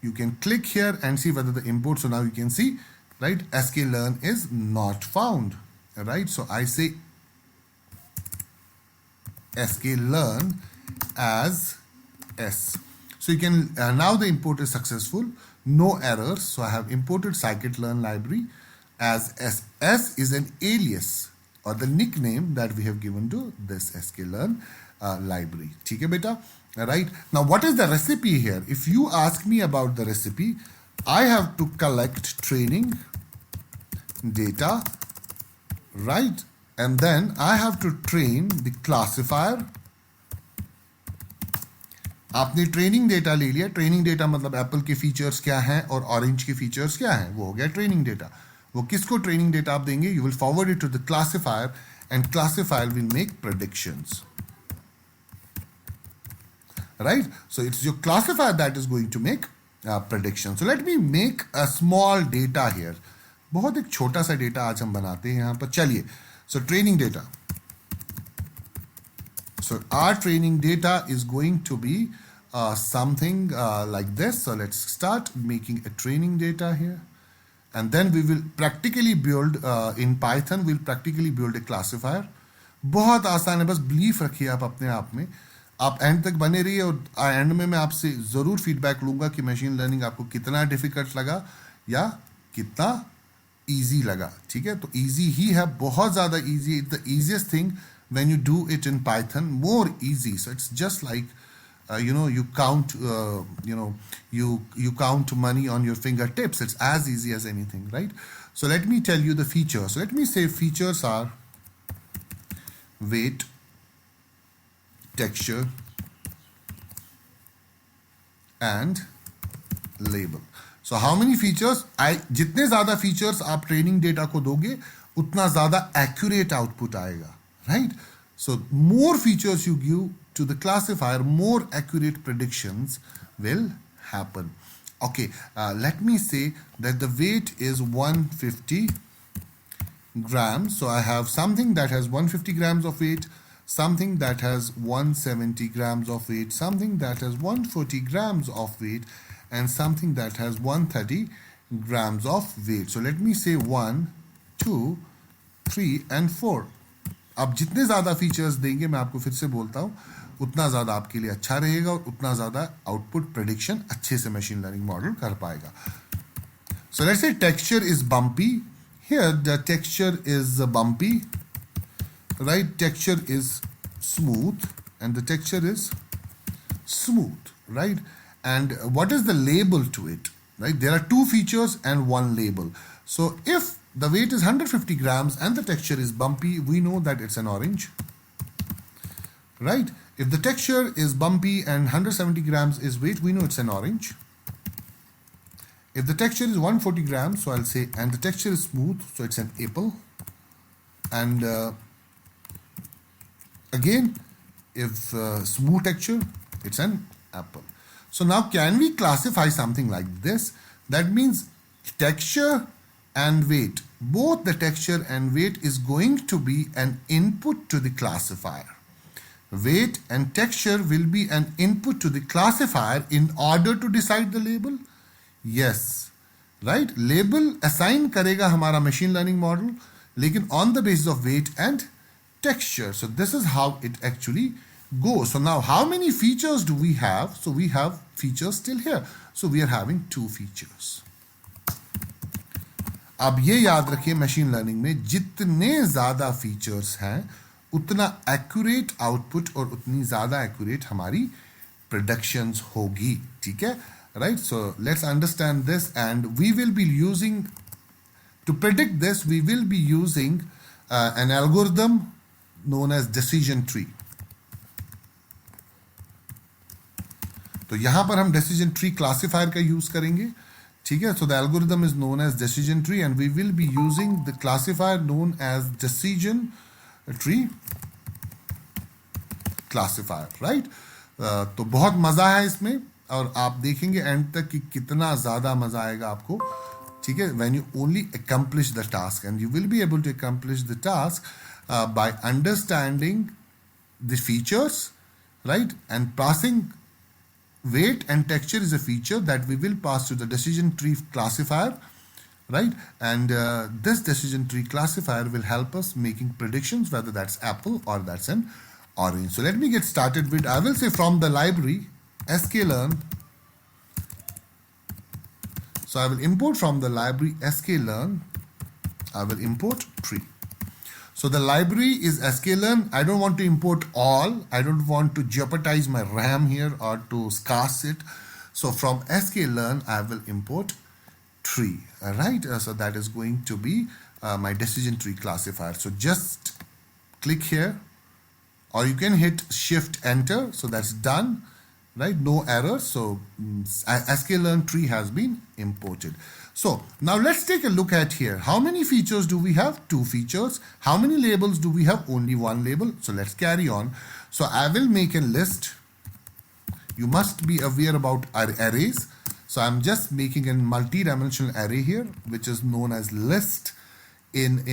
you can click here and see whether the import. So now you can see, right, sklearn is not found, right? So I say sklearn as s. So you can now the import is successful, no errors. So I have imported scikit-learn library as s. S is an alias or the nickname that we have given to this sklearn library. ठीक है बेटा, right? Now what is the recipe here? If you ask me about the recipe, I have to collect training data, right? And then I have to train the classifier. आपने training data ले लिया. Training data मतलब Apple के features क्या हैं और orange के features क्या हैं, वो हो गया ट्रेनिंग डेटा. वो किसको ट्रेनिंग डेटा आप देंगे? You will forward it to the classifier, and classifier will make predictions. Right? So it's your classifier that is going to make prediction. So let me make a small data here. बहुत एक छोटा सा data आज हम बनाते हैं यहाँ पर. चलिए, so training data. So our training data is going to be something like this. So let's start making a training data here. And then we will practically build in Python, we'll practically build a classifier. बहुत आसान है, बस belief रखिए आप अपने आप में. आप एंड तक बने रहिए और एंड में मैं आपसे ज़रूर फीडबैक लूँगा कि मशीन लर्निंग आपको कितना डिफ़िकल्ट लगा या कितना ईजी लगा. ठीक है, तो ईजी ही है, बहुत ज़्यादा easy. It's the easiest thing when you do it in Python, more easy. So it's just like you count you count money on your fingertips. It's as easy as anything, right? So let me tell you the features. So let me say features are weight, texture, and label. So how many features? जितने ज़्यादा features आप training data को दोगे उतना ज़्यादा accurate output आएगा, right? So more features you give to the classifier, more accurate predictions will happen. Okay, let me say that the weight is 150 grams. So I have something that has 150 grams of weight, something that has 170 grams of weight, something that has 140 grams of weight, and something that has 130 grams of weight. So let me say 1, 2, 3 and 4. आप जितने ज़्यादा features देंगे, मैं आपको फिर से बोलता हूँ, उतना ज़्यादा आपके लिए अच्छा रहेगा और उतना ज़्यादा आउटपुट प्रेडिक्शन अच्छे से मशीन लर्निंग मॉडल कर पाएगा. So let's say texture is bumpy. Here the texture is bumpy, right? Texture is smooth and the texture is smooth, right? And what is the label to it, right? There are two features and one label. So if the weight is 150 grams and the texture is bumpy, we know that it's an orange, right? If the texture is bumpy and 170 grams is weight, we know it's an orange. If the texture is 140 grams, so I'll say, and the texture is smooth, so it's an apple. And again, if smooth texture, it's an apple. So now can we classify something like this? That means texture and weight, both the texture and weight is going to be an input to the classifier. Weight and texture will be an input to the classifier in order to decide the label. Yes, right? Label assign करेगा हमारा machine learning model, लेकिन on the basis of weight and texture. So this is how it actually goes. So now how many features do we have? So we have features still here. So we are having two features. अब ये याद रखिए, machine learning में जितने ज़्यादा features हैं उतना accurate output और उतनी ज़्यादा एक्यूरेट हमारी प्रोडक्शंस होगी. ठीक है, right? So let's understand this and we will be using to predict this, we will be using an algorithm known as decision tree. तो यहां पर हम डिसीजन ट्री क्लासिफायर का यूज करेंगे. ठीक है, so the algorithm is known as decision tree and we will be using the classifier known as decision tree classifier, right? तो बहुत मज़ा है इसमें और आप देखेंगे एंड तक कि कितना ज़्यादा मज़ा आएगा आपको. ठीक है, when you only accomplish the task and you will be able to accomplish the task by understanding the features, right? And passing weight and texture is a feature that we will pass to the decision tree classifier, right? And this decision tree classifier will help us making predictions whether that's apple or that's an orange. So let me get started with, I will say from the library sklearn. So I will import from the library sklearn, I will import tree. So the library is sklearn. I don't want to import all. I don't want to jeopardize my RAM here or to scarce it. So from sklearn, I will import tree. All right. So that is going to be my decision tree classifier. So just click here, or you can hit Shift Enter. So that's done. Right. No error. So sklearn tree has been imported. So now let's take a look at here. How many features do we have? 2 features. How many labels do we have? Only 1 label. So let's carry on. So I will make a list. You must be aware about our arrays. So I'm just making a multi-dimensional array here, which is known as list in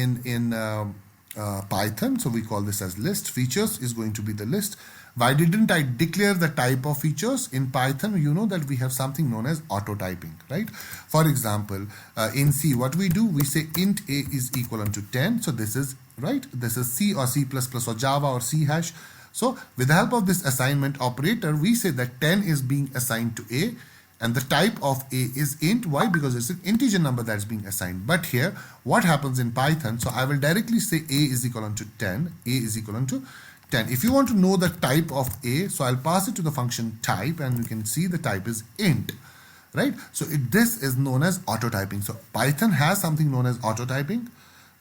Python. So we call this as list. Features is going to be the list. Why didn't I declare the type of features? In Python, you know that we have something known as auto typing, right? For example, in C, what we do, we say int a is equal to 10. So this is, right? This is C or C++ or Java or C hash. So with the help of this assignment operator, we say that 10 is being assigned to A, and the type of A is int. Why? Because it's an integer number that's being assigned. But here, what happens in Python? So I will directly say A is equal to 10. A is equal to 10. If you want to know the type of A, so I'll pass it to the function type, and you can see the type is int, right? So this is known as auto typing. So Python has something known as auto typing,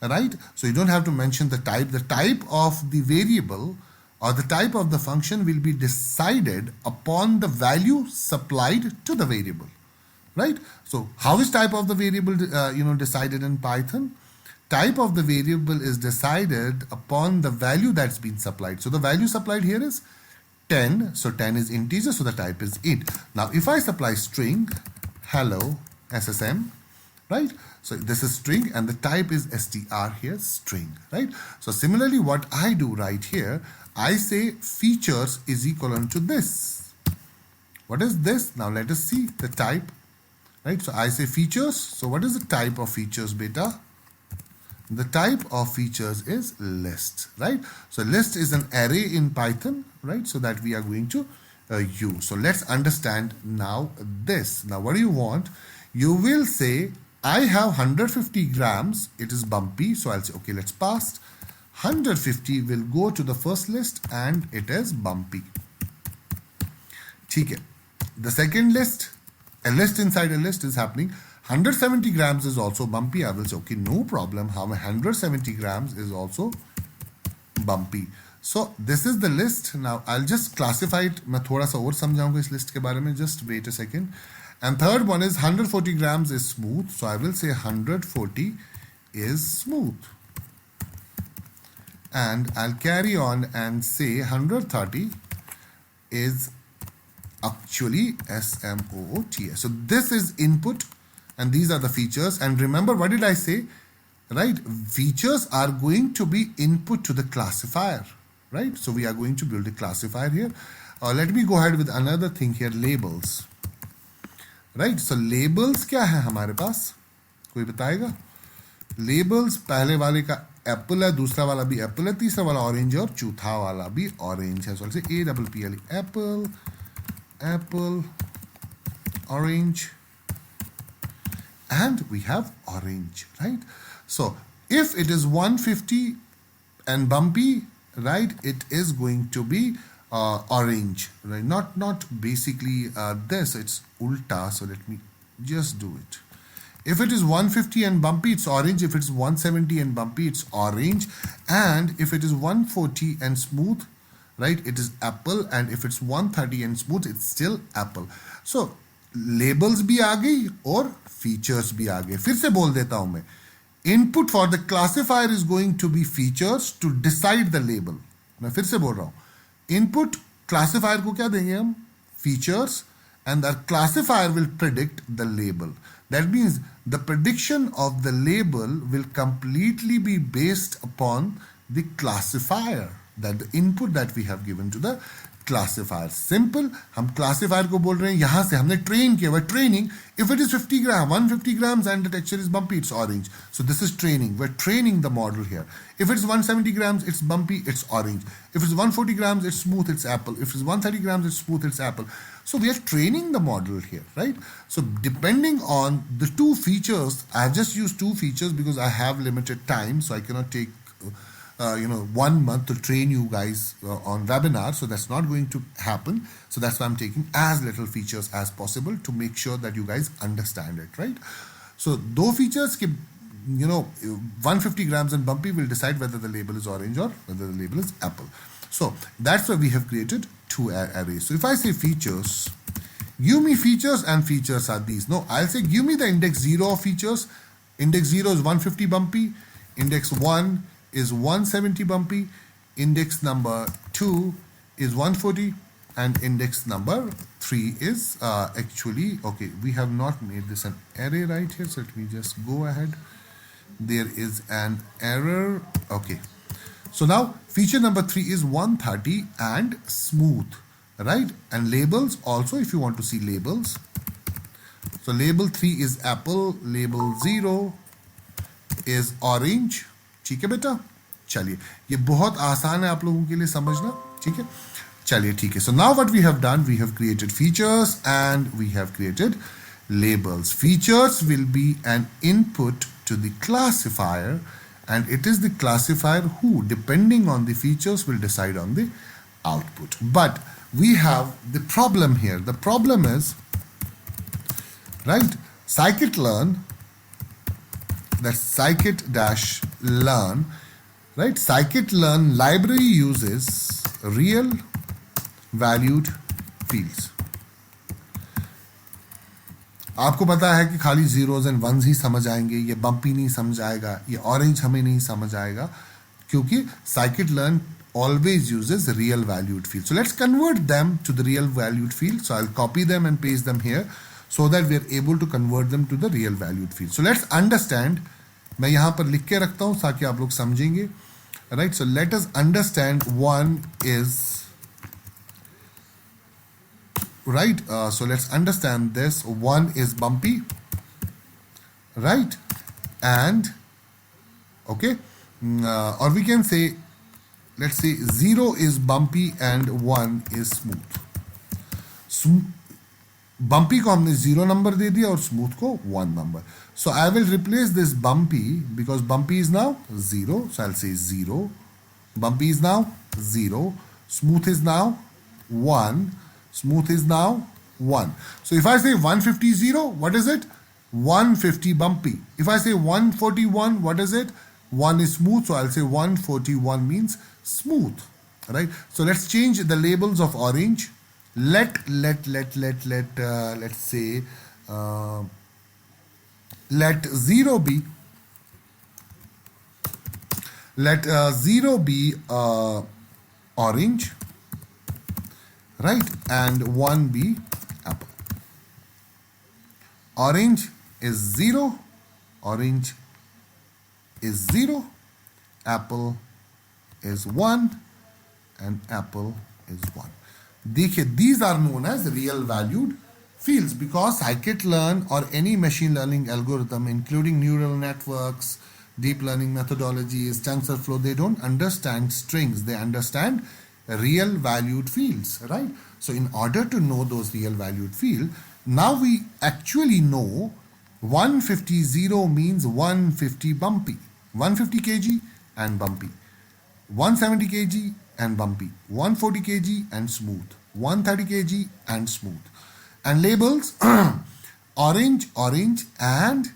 right? So you don't have to mention the type. The type of the variable or the type of the function will be decided upon the value supplied to the variable, right? So how is type of the variable decided in Python? Type of the variable is decided upon the value that's been supplied. So the value supplied here is 10. So 10 is integer, so the type is int. Now if I supply string hello SSM, right? So this is string and the type is str here, string, right? So similarly, what I do right here, I say features is equal to this. What is this? Now let us see the type, right? So I say features. So what is the type of features, beta? The type of features is list, right? So list is an array in Python, right? So that we are going to use. So let's understand now this. Now what do you want? You will say, I have 150 grams. It is bumpy. So I'll say, okay, let's pass. 150 will go to the first list and it is bumpy. Okay. The second list, a list inside a list is happening. 170 grams is also bumpy. I will say, okay, no problem. How 170 grams is also bumpy. So this is the list. Now I'll just classify it. मैं थोड़ा सा और समझाऊंगा इस list के बारे में. Just wait a second. And third one is 140 grams is smooth. So I will say 140 is smooth. And I'll carry on and say 130 is actually SMOOT. So this is input and these are the features. And remember, what did I say? Right? Features are going to be input to the classifier. Right? So we are going to build a classifier here. Let me go ahead with another thing here, labels. Right? So labels क्या है हमारे पास? कोई बताएगा? Labels पहले वाले का Apple है, दूसरा वाला भी एप्पल है, तीसरा वाला ऑरेंज है और चौथा वाला भी ऑरेंज है. So I'll say APPLE, apple, apple, orange, and we have orange, right? So if it is 150 and bumpy, right, it is going to be orange, right? Not basically this, it's ulta. So let me just do it. If it is 150 and bumpy, it's orange. If it's 170 and bumpy, it's orange. And if it is 140 and smooth, right, it is apple. And if it's 130 and smooth, it's still apple. So labels भी आ गई और features भी आ गए. फिर से बोल देता हूं मैं. Input for the classifier is going to be features to decide the label. मैं फिर से बोल रहा हूं. Input classifier को क्या देंगे हम? Features, and the classifier will predict the label. That means the prediction of the label will completely be based upon the classifier, that the input that we have given to the classifier. Simple. हम classifier को बोल रहे हैं, यहाँ से हमने train किया. We're training. If it is 50 grams, 150 grams and the texture is bumpy, it's orange. So this is training. We're training the model here. If it's 170 grams, it's bumpy, it's orange. If it's 140 grams, it's smooth, it's apple. If it's 130 grams, it's smooth, it's apple. So we are training the model here, right? So depending on the two features, I have just used two features because I have limited time, so I cannot take 1 month to train you guys on webinar. So that's not going to happen. So that's why I'm taking as little features as possible to make sure that you guys understand it, right? So those features, 150 grams and bumpy will decide whether the label is orange or whether the label is apple. So that's why we have created two arrays. So if I say features, Give me features, and features are these. No, I'll say give me the index 0 of features. Index 0 is 150 bumpy. Index 1 is 170 bumpy. Index number 2 is 140. And index number 3 is actually, okay, we have not made this an array right here. So let me just go ahead. There is an error. Okay. So now feature number 3 is 130 and smooth, right? And labels also, if you want to see labels. So label 3 is apple, label 0 is orange. ठीक है बेटा? चलिए, ये बहुत आसान है आप लोगों के लिए समझना, ठीक है? चलिए, ठीक है. So now what we have done, we have created features and we have created labels. Features will be an input to the classifier, and it is the classifier who, depending on the features, will decide on the output. But we have the problem here. The problem is, right, scikit-learn, that's scikit-learn, right? Scikit-learn library uses real valued fields. आपको पता है कि खाली zeros and ones ही समझ आएंगे, ये bumpy नहीं समझ आएगा, ये orange हमें नहीं समझ आएगा, क्योंकि scikit-learn always uses real valued fields. So let's convert them to the real valued field. So I'll copy them and paste them here so that we're able to convert them to the real valued field. So let's understand. मैं यहाँ पर लिख के रखता हूँ ताकि आप लोग समझेंगे. Right? So let us understand. One is right. So let's understand this. One is bumpy, right? And okay, or we can say, let's say 0 is bumpy and 1 is smooth. Bumpy को हमने 0 number दे दिया और smooth को 1 number. So I will replace this bumpy because bumpy is now 0. So I'll say 0. Bumpy is now 0. Smooth is now 1. Smooth is now 1. So if I say 150 0, what is it? 150 bumpy. If I say 141, what is it? 1 is smooth, so I'll say 141 means smooth, right? So let's change the labels of orange. Let's say let 0 be orange, right? And 1 be apple. Orange is 0, orange is 0, apple is 1, and apple is 1. देखिए, these are known as real valued fields because scikit-learn or any machine learning algorithm, including neural networks, deep learning methodologies, TensorFlow, they don't understand strings, they understand real valued fields, right? So in order to know those real valued field, now we actually know 150 0 means 150 bumpy, 150 kg and bumpy, 170 kg and bumpy, 140 kg and smooth, 130 kg and smooth. And labels orange, orange, and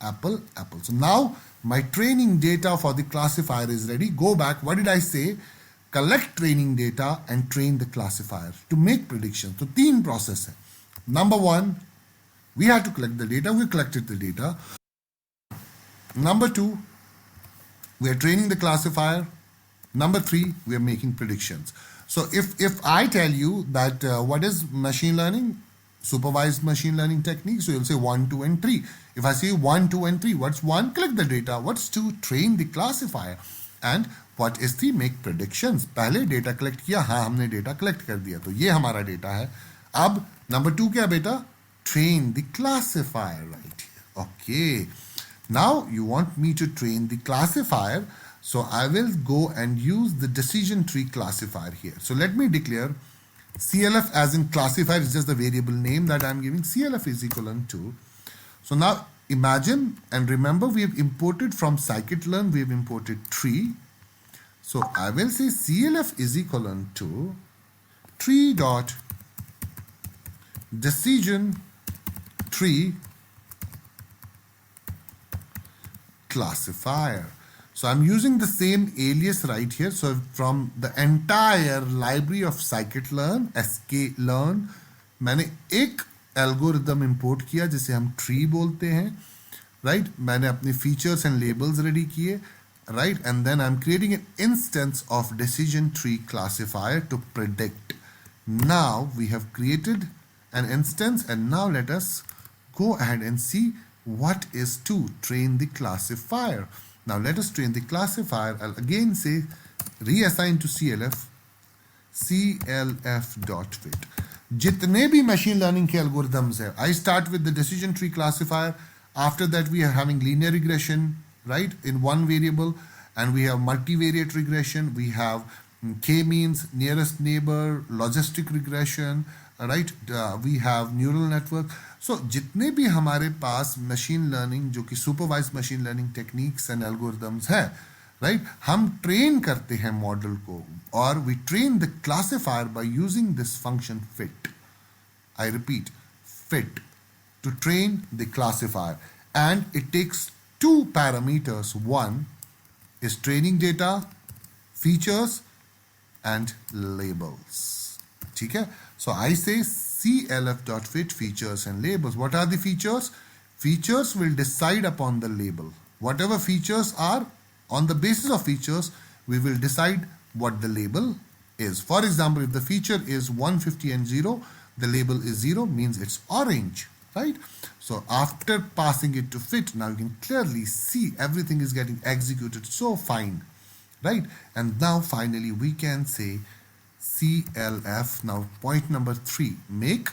apple, apple. So now my training data for the classifier is ready. Go back. What did I say? Collect training data and train the classifier to make predictions. So तीन process है. Number one, we had to collect the data. We collected the data. Number two, we are training the classifier. Number three, we are making predictions. So if I tell you that what is machine learning, supervised machine learning technique, so you'll say 1, 2, and 3. If I say 1, 2, and 3, what's 1? Collect the data. What's 2? Train the classifier. And what is 3? Make predictions. पहले data collect किया, हाँ हमने data collect कर दिया, तो ये हमारा data है. अब number 2 क्या बेटा? Train the classifier right here. Okay. Now you want me to train the classifier. So I will go and use the decision tree classifier here. So let me declare CLF as in classifier is just the variable name that I'm giving. CLF is equivalent to. So now imagine and remember we have imported from scikit-learn, we have imported tree. So I will say CLF is equivalent to tree dot decision tree classifier. So I'm using the same alias right here. So from the entire library of scikit-learn, sklearn, मैंने एक algorithm import किया जिसे हम tree बोलते हैं, right? मैंने अपने features and labels ready किए, right? And then I am creating an instance of decision tree classifier to predict. Now we have created an instance, and now let us go ahead and see what is to train the classifier. Now let us train the classifier. I'll again say reassign to CLF dot fit. जितने भी machine learning के algorithms है, I start with the decision tree classifier. After that we are having linear regression, right, in one variable, and we have multivariate regression. We have k-means, nearest neighbor, logistic regression, right? We have neural network. So जितने भी हमारे पास machine learning जो कि supervised machine learning techniques and algorithms है, right? हम train करते हैं model को, और we train the classifier by using this function fit. I repeat, fit, to train the classifier, and it takes two parameters. One is training data, features, and labels. ठीक है? So I say CLF.fit features and labels. What are the features? Features will decide upon the label. Whatever features are, on the basis of features, we will decide what the label is. For example, if the feature is 150 and 0, the label is 0, means it's orange, right? So after passing it to fit, now you can clearly see everything is getting executed so fine. Right? And now finally we can say CLF. Now point number 3, make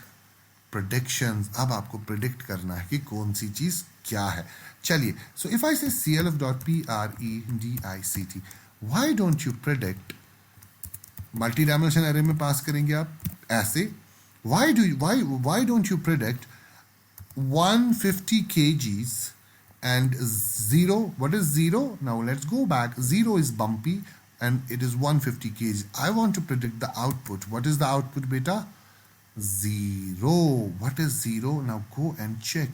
predictions. अब आपको predict करना है कि कौन सी चीज क्या है. चलिए, so if I say CLF.predict, why don't you predict? Multi dimension array में पास करेंगे आप ऐसे. Why don't you predict 150 kgs and 0? What is 0? Now let's go back. 0 is bumpy and it is 150 kg. I want to predict the output. What is the output, beta? 0. What is 0? Now go and check.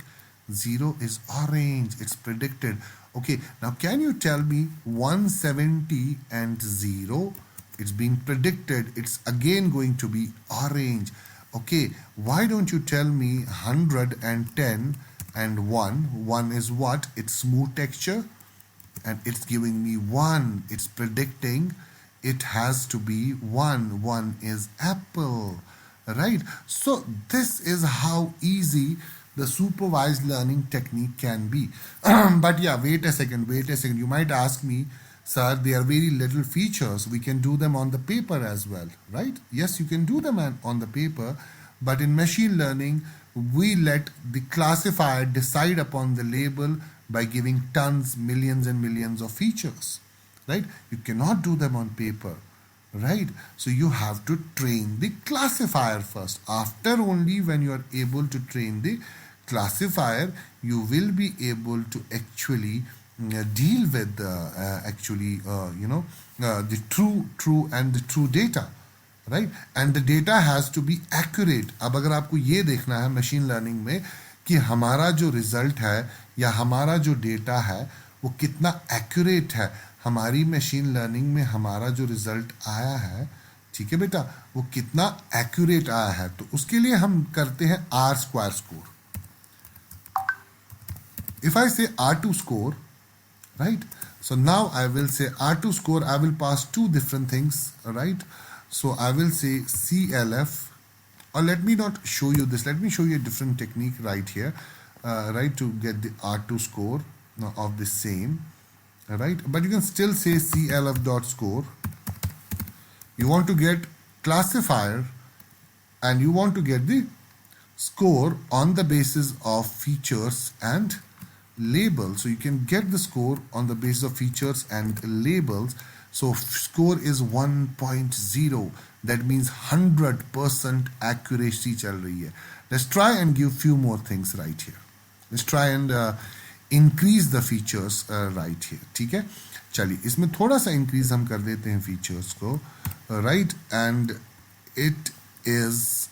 0 is orange. It's predicted. Okay, now can you tell me 170 and 0? It's being predicted. It's again going to be orange. Okay, why don't you tell me 110 and 1? 1 is what? It's smooth texture, and it's giving me 1. It's predicting it has to be 1. 1 is apple, right? So this is how easy the supervised learning technique can be. But yeah, wait a second. You might ask me, sir, there are very little features. We can do them on the paper as well, right? Yes, you can do them on the paper, but in machine learning, we let the classifier decide upon the label by giving tons, millions and millions of features, right? You cannot do them on paper, right? So you have to train the classifier first. After only when you are able to train the classifier, you will be able to actually deal with the true data, right? And the data has to be accurate. अब अगर आपको ये देखना है machine learning में कि हमारा जो result है या हमारा जो data है वो कितना accurate है, हमारी machine learning में हमारा जो result आया है, ठीक है बेटा, वो कितना accurate आया है, तो उसके लिए हम करते हैं R² score. If I say R2 score, right? So now I will say R2 score, I will pass two different things, right? So I will say CLF, or let me not show you this, let me show you a different technique right here, right, to get the R2 score of the same, right? But you can still say CLF dot score. You want to get classifier and you want to get the score on the basis of features and labels. So you can get the score on the basis of features and labels. So score is 1.0. That means 100% accuracy चल रही है. Let's try and give few more things right here. Let's try and increase the features right here. ठीक है, चलिए इसमें थोड़ा सा increase हम कर देते हैं features को, right? And it is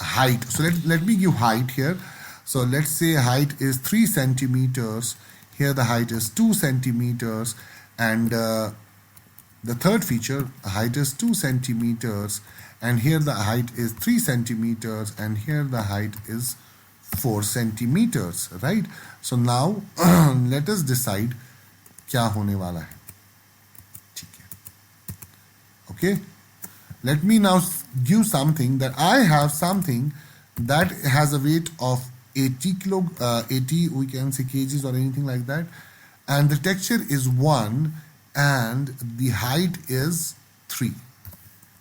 height. So let me give height here. So let's say height is 3 centimeters. Here the height is 2 centimeters. And The third feature, height is 2 centimeters, and here the height is 3 centimeters, and here the height is 4 centimeters, right? So now let us decide क्या होने वाला है. ठीक है. Okay, let me now give something that I have something that has a weight of 80 we can say kgs or anything like that, and the texture is 1 and the height is 3.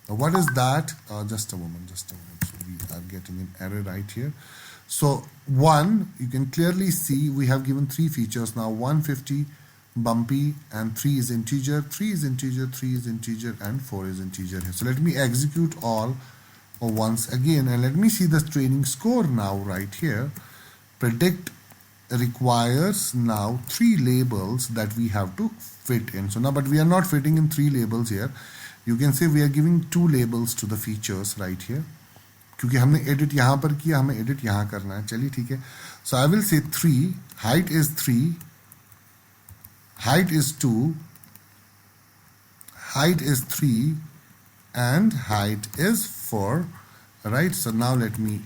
Now what is that? Just a moment. So we are getting an error right here. So 1, you can clearly see we have given 3 features now, 150 bumpy, and 3 is integer, 3 is integer, 3 is integer, and 4 is integer here. So let me execute all once again, and let me see the training score now right here. Predict requires now 3 labels that we have to fit in. So now, but we are not fitting in 3 labels here. You can say we are giving 2 labels to the features right here. क्योंकि हमने edit यहाँ पर किया, हमें edit यहाँ करना है. चलिए ठीक है. So I will say 3, height is 3, height is 2, height is 3, and height is 4. Right? So now let me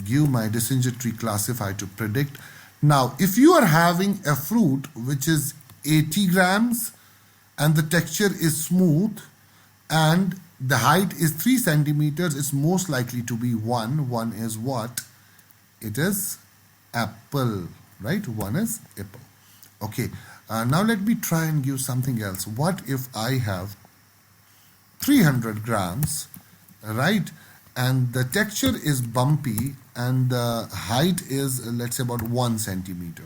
give my decision tree classify to predict. Now, if you are having a fruit which is 80 grams and the texture is smooth and the height is 3 centimeters, it's most likely to be 1. 1 is what? It is apple, right? 1 is apple. Okay, now let me try and give something else. What if I have 300 grams, right? And the texture is bumpy and the height is, let's say, about 1 centimeter.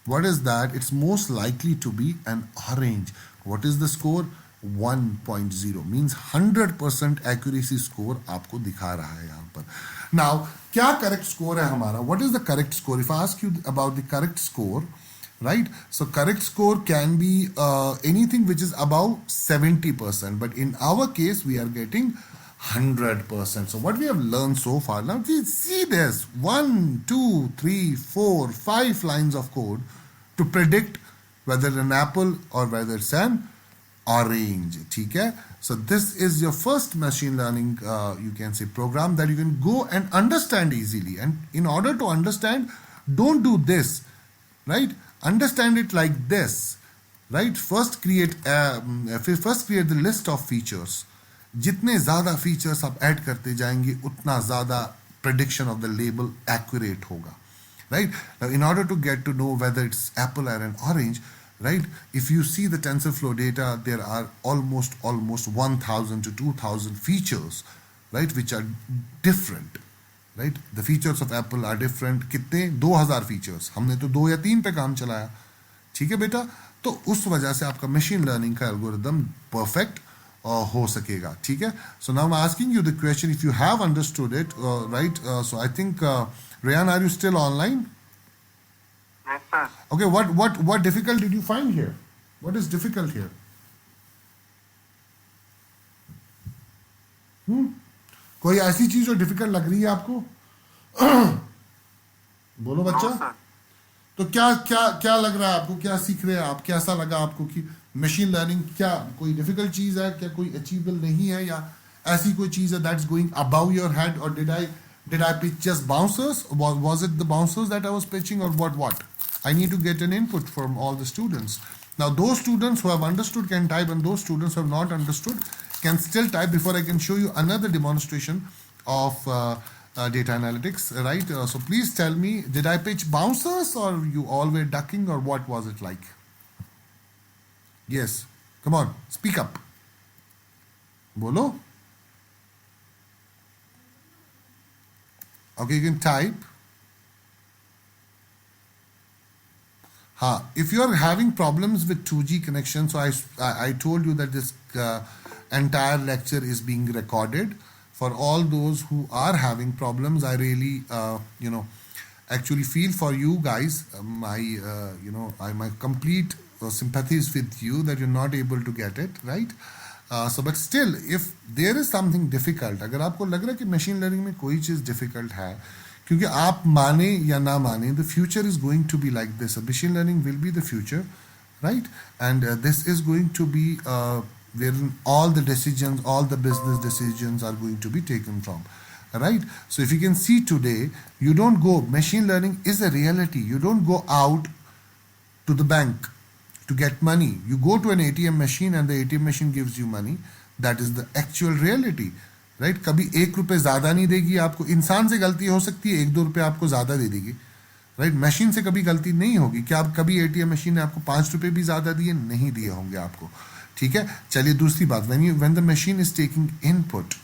What is that? It's most likely to be an orange. What is the score? 1.0 means 100% accuracy score आपको दिखा रहा है यहाँ पर. Now, क्या correct score है हमारा? What is the correct score? If I ask you about the correct score, right? So correct score can be anything which is above 70%, but in our case we are getting 100%. So what we have learned so far, now see this 1, 2, 3, 4, 5 lines of code to predict whether an apple or whether it's an orange. ठीक है? So this is your first machine learning you can say program that you can go and understand easily. And in order to understand, don't do this, right? Understand it like this, right? First create the list of features. जितने ज़्यादा features आप add करते जाएंगे उतना ज़्यादा prediction of the label accurate होगा, right? Now, in order to get to know whether it's apple or an orange, right? If you see the TensorFlow data, there are almost 1,000 to 2,000 features, right? Which are different, right? The features of apple are different. कितने 2,000 features. हमने तो 2 या 3 पे काम चलाया. ठीक है बेटा? तो उस वजह से आपका machine learning का algorithm perfect हो सकेगा. ठीक है? So now I'm asking you the question, if you have understood it, right? So I think Rayan, are you still online? Yes, sir. Okay, what difficult did you find here? What is difficult here? कोई ऐसी चीज जो difficult लग रही है आपको? बोलो बच्चा. No, sir. तो क्या लग रहा है आपको? क्या सीख रहे हैं आप? कैसा लगा आपको कि मशीन लर्निंग क्या कोई डिफिकल्ट चीज है? क्या कोई अचीवेबल नहीं है या ऐसी कोई चीज है that's going above your head? और did I pitch just bouncers? Was it the bouncers that I was pitching or what? I need to get an input from all the students. Now those students who have understood can type, and those students who have not understood can still type before I can show you another demonstration of data analytics, right? So please tell me, did I pitch bouncers or you all were ducking or what was it like? Yes, come on, speak up. Bolo? Okay, you can type. If you are having problems with 2G connection, so I told you that this entire lecture is being recorded. For all those who are having problems, I really, actually feel for you guys. My complete sympathies with you that you're not able to get it, right? But still, if there is something difficult, अगर आपको लग रहा है कि machine learning में कोई चीज़ difficult है, क्योंकि आप माने या ना माने, the future is going to be like this. Machine learning will be the future, right? And this is going to be wherein all the decisions, all the business decisions are going to be taken from. Right? So if you can see today, you don't go, machine learning is a reality. You don't go out to the bank to get money. You go to an ATM machine and the ATM machine gives you money. That is the actual reality. Right कभी 1 रुपये ज़्यादा नहीं देगी आपको. इंसान से गलती हो सकती है, 1-2 रुपये आपको ज़्यादा दे देगी. राइट मशीन से कभी गलती नहीं होगी. क्या आप कभी एटीएम मशीन ने आपको 5 रुपये भी ज़्यादा दिए? नहीं दिए होंगे आपको. ठीक है. चलिए दूसरी बात, when the machine is taking input,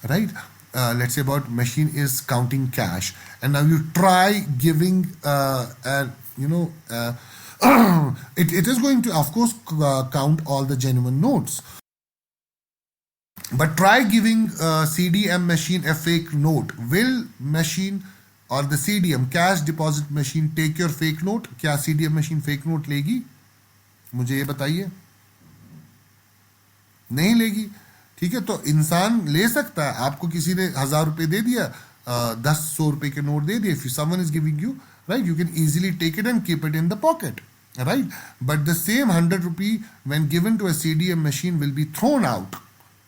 right, let's say about machine is counting cash, and now you try giving it is going to of course count all the genuine notes, but try giving CDM machine a fake note. Will machine or the CDM cash deposit machine take your fake note? क्या CDM machine fake note लेगी? मुझे ये बताइए. नहीं लेगी. ठीक है. तो इंसान ले सकता है. आपको किसी ने 1000 रुपये दे दिया, 10-100 रुपये के नोट दे दिए. If someone is giving you, right, you can easily take it and keep it in the pocket, right? But the same 100 rupee when given to a CDM machine will be thrown out,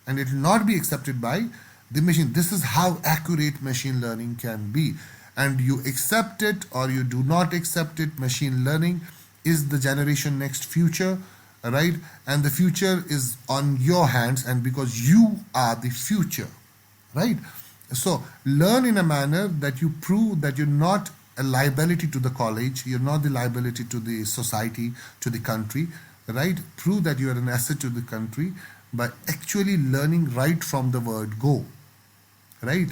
and it will not be accepted by the machine. This is how accurate machine learning can be. And you accept it or you do not accept it, machine learning is the generation next future, right? And the future is on your hands, and because you are the future, right? So learn in a manner that you prove that you're not a liability to the college, you're not the liability to the society, to the country, right? Prove that you are an asset to the country by actually learning right from the word go, right?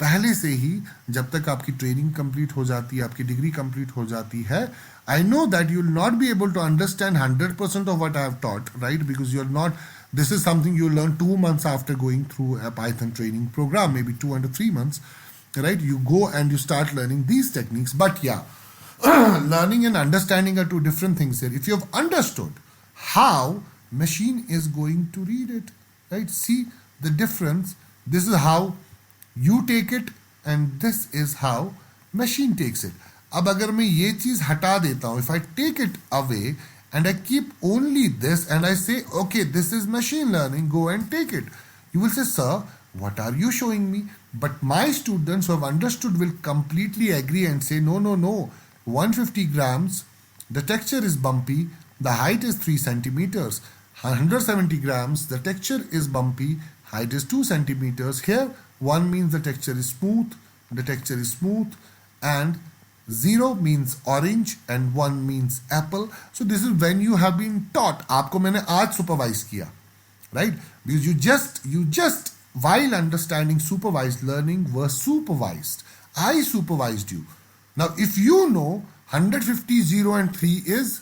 पहले से ही जब तक आपकी training complete हो जाती है, आपकी degree complete हो जाती है, I know that you will not be able to understand 100% of what I have taught, right? Because you're not, this is something you learn 2 months after going through a Python training program, maybe 2 and 3 months, right? You go and you start learning these techniques. But yeah, learning and understanding are two different things here. If you have understood how machine is going to read it, right? See the difference. This is how you take it and this is how machine takes it. अब अगर मैं ये चीज हटा देता हूं, if I take it away and I keep only this and I say, okay, this is machine learning, go and take it. You will say, sir, what are you showing me? But my students who have understood will completely agree and say, no, 150 grams, the texture is bumpy, the height is 3 centimeters. 170 grams, the texture is bumpy, height is 2 centimeters. Here, 1 means the texture is smooth, and 0 means orange and 1 means apple. So this is when you have been taught. आपको मैंने आज supervise किया, right? Because you just while understanding supervised learning were supervised. I supervised you. Now if you know 150 0 and 3 is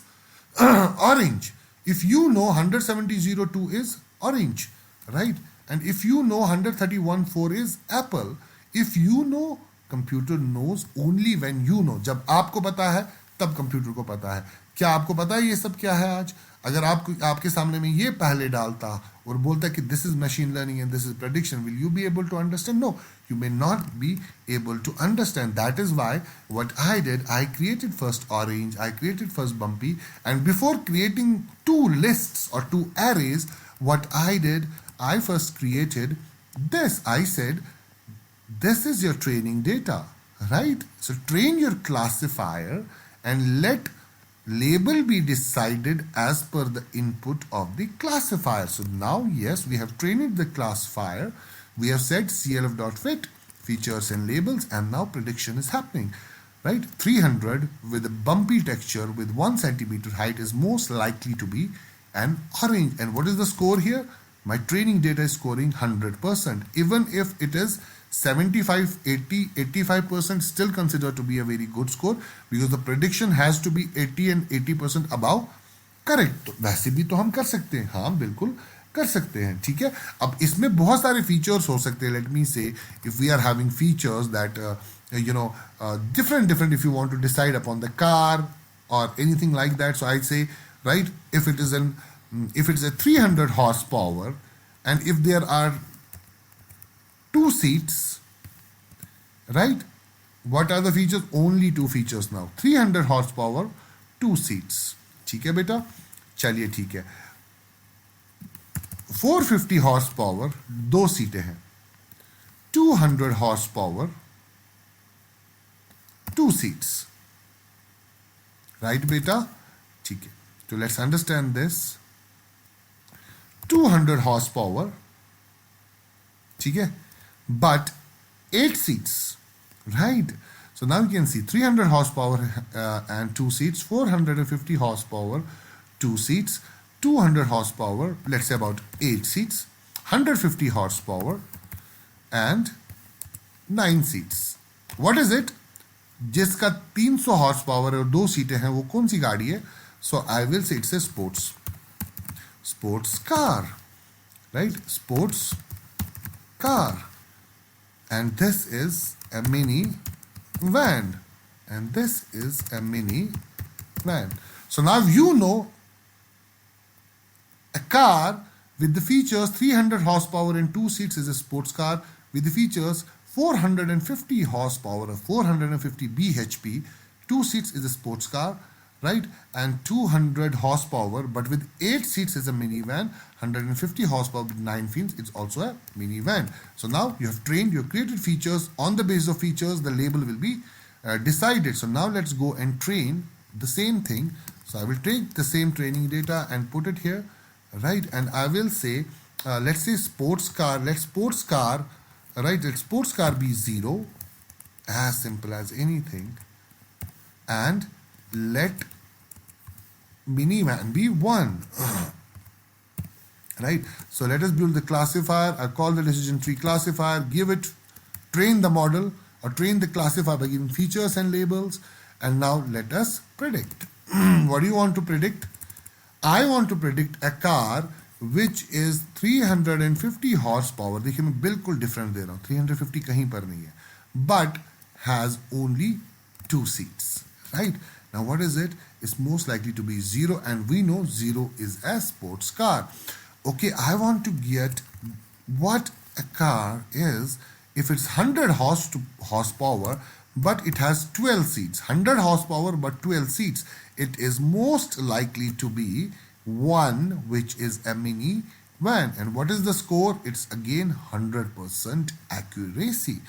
orange, if you know 170 0 2 is orange, right? And if you know 131 4 is apple, if you know, computer knows only when you know. जब आपको पता है तब computer को पता है. क्या आपको पता है ये सब क्या है आज? अगर आपके सामने में ये पहले डालता और बोलता कि this is machine learning and this is prediction, will you be able to understand? No, you may not be able to understand. That is why what I did, I created first orange, I created first bumpy, and before creating 2 lists or 2 arrays, what I did, I first created this. I said, this is your training data, right? So train your classifier and let label be decided as per the input of the classifier. So now, yes, we have trained the classifier. We have said clf.fit, features and labels, and now prediction is happening, right? 300 with a bumpy texture with 1 centimeter height is most likely to be an orange. And what is the score here? My training data is scoring 100%. Even if it is 75, 80, 85% still considered to be a very good score, because the prediction has to be 80 and 80% above correct. तो वैसे भी तो हम कर सकते हैं. हाँ बिल्कुल कर सकते हैं. ठीक है. अब इसमें बहुत सारे फीचर्स हो सकते हैं. Let me say, if we are having features that different if you want to decide upon the car or anything like that. So I'd say, right, if it is a 300 horsepower and if there are 2 seats, right? What are the features? Only 2 features now. 300 horsepower, 2 seats. ठीक है बेटा? चलिए ठीक है. 450 horse power 2 सीटें हैं, 200 horse power 2 seats, right बेटा? ठीक है, तो let's understand this. 200 horse power, ठीक है, but 8 seats, right? So now you can see 300 horsepower and 2 seats, 450 horsepower 2 seats, 200 horsepower, let's say about 8 seats, 150 horsepower and 9 seats. What is it? जिसका 300 horse power और 2 सीटें हैं, वो कौन सी गाड़ी है? So I will say it's a sports car, right? Sports car. And this is a mini van, and this is a mini van. So now you know a car with the features 300 horsepower and 2 seats is a sports car. With the features 450 horsepower or 450 bhp, 2 seats is a sports car, right? And 200 horsepower but with 8 seats is a minivan, 150 horsepower with 9 seats, it's also a minivan. So now you have trained, you have created features. On the basis of features, the label will be decided. So now let's go and train the same thing. So I will take the same training data and put it here, right? And I will say, let's say sports car, let sports car, right? Let sports car be 0, as simple as anything. And let minivan be 1. Right? So let us build the classifier. I call the decision tree classifier, give it, train the model or train the classifier by giving features and labels. And now let us predict. What do you want to predict? I want to predict a car which is 350 horsepower. देखिए मैं बिल्कुल different दे रहा हूँ, 350 कहीं पर नहीं है, but has only 2 seats, right? Now what is it? It's most likely to be 0, and we know 0 is a sports car. Okay, I want to get what a car is if it's 100 horsepower but it has 12 seats. 100 horsepower but 12 seats. It is most likely to be 1, which is a mini van. And what is the score? It's again 100% accuracy.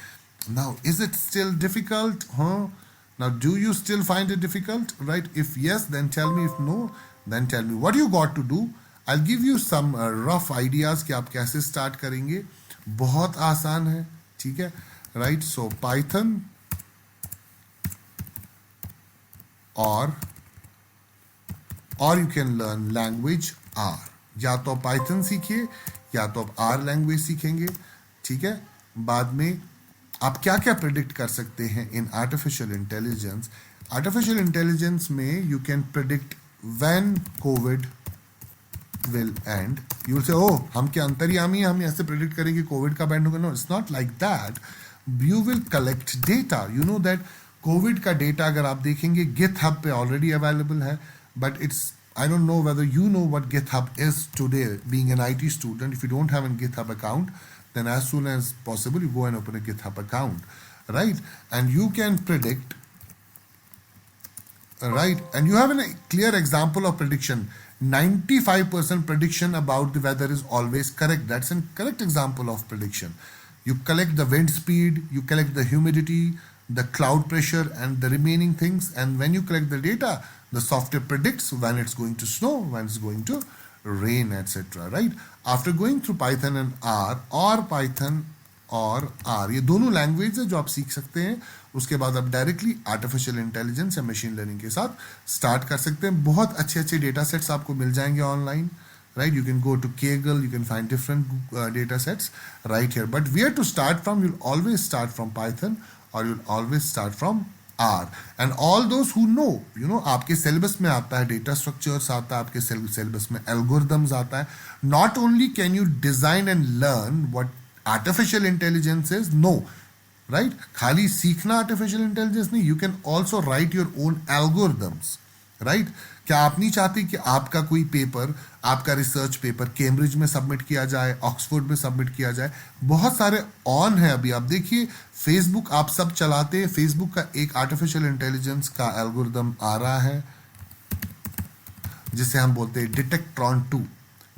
Now, is it still difficult? Now, do you still find it difficult? Right? If yes, then tell me. If no, then tell me. What you got to do? I'll give you some rough ideas कि आप कैसे start करेंगे. बहुत आसान है, ठीक है? Right? So Python or you can learn language R. या तो आप Python सीखिए या तो आप R language सीखेंगे, ठीक है? बाद में आप क्या क्या प्रेडिक्ट कर सकते हैं in artificial intelligence. Artificial intelligence में you can predict when Covid will end. You will say oh हम क्या अंतर्यामी, हम ऐसे प्रेडिक्ट करेंगे कोविड का बैंड होगा. No, it's not like that. You will collect data. You know that Covid का डेटा अगर आप देखेंगे GitHub पे ऑलरेडी अवेलेबल है, but it's I don't know whether you know what GitHub is today. Being an IT student, if you don't have a GitHub account, then as soon as possible you go and open a GitHub account, right? And you can predict, right? And you have a clear example of prediction. 95% prediction about the weather is always correct. That's a correct example of prediction. You collect the wind speed, you collect the humidity, the cloud pressure, and the remaining things. And when you collect the data, the software predicts when it's going to snow, when it's going to rain, etc. Right? After going through Python and R, or Python और R, ये दोनों language है जो आप सीख सकते हैं. उसके बाद आप डायरेक्टली आर्टिफिशियल इंटेलिजेंस या मशीन लर्निंग के साथ स्टार्ट कर सकते हैं. बहुत अच्छे अच्छे डेटा सेट्स आपको मिल जाएंगे online, right? You can go to Kaggle, you can find different data sets right here. But where to start from? You'll always start from Python or you'll always start from R. And all those who know, you know, आपके syllabus में आता है data structures, आता है आपके syllabus में algorithms आता है. Not only can you design and learn what artificial intelligence is, no, right? खाली सीखना artificial intelligence नहीं, you can also write your own algorithms, right? क्या आप नहीं चाहते कि आपका कोई पेपर, आपका रिसर्च पेपर कैम्ब्रिज में सबमिट किया जाए, ऑक्सफोर्ड में सबमिट किया जाए? बहुत सारे ऑन है अभी. आप देखिए फेसबुक आप सब चलाते हैं, फेसबुक का एक आर्टिफिशियल इंटेलिजेंस का एल्गोरिदम आ रहा है जिसे हम बोलते हैं डिटेक्ट्रॉन 2.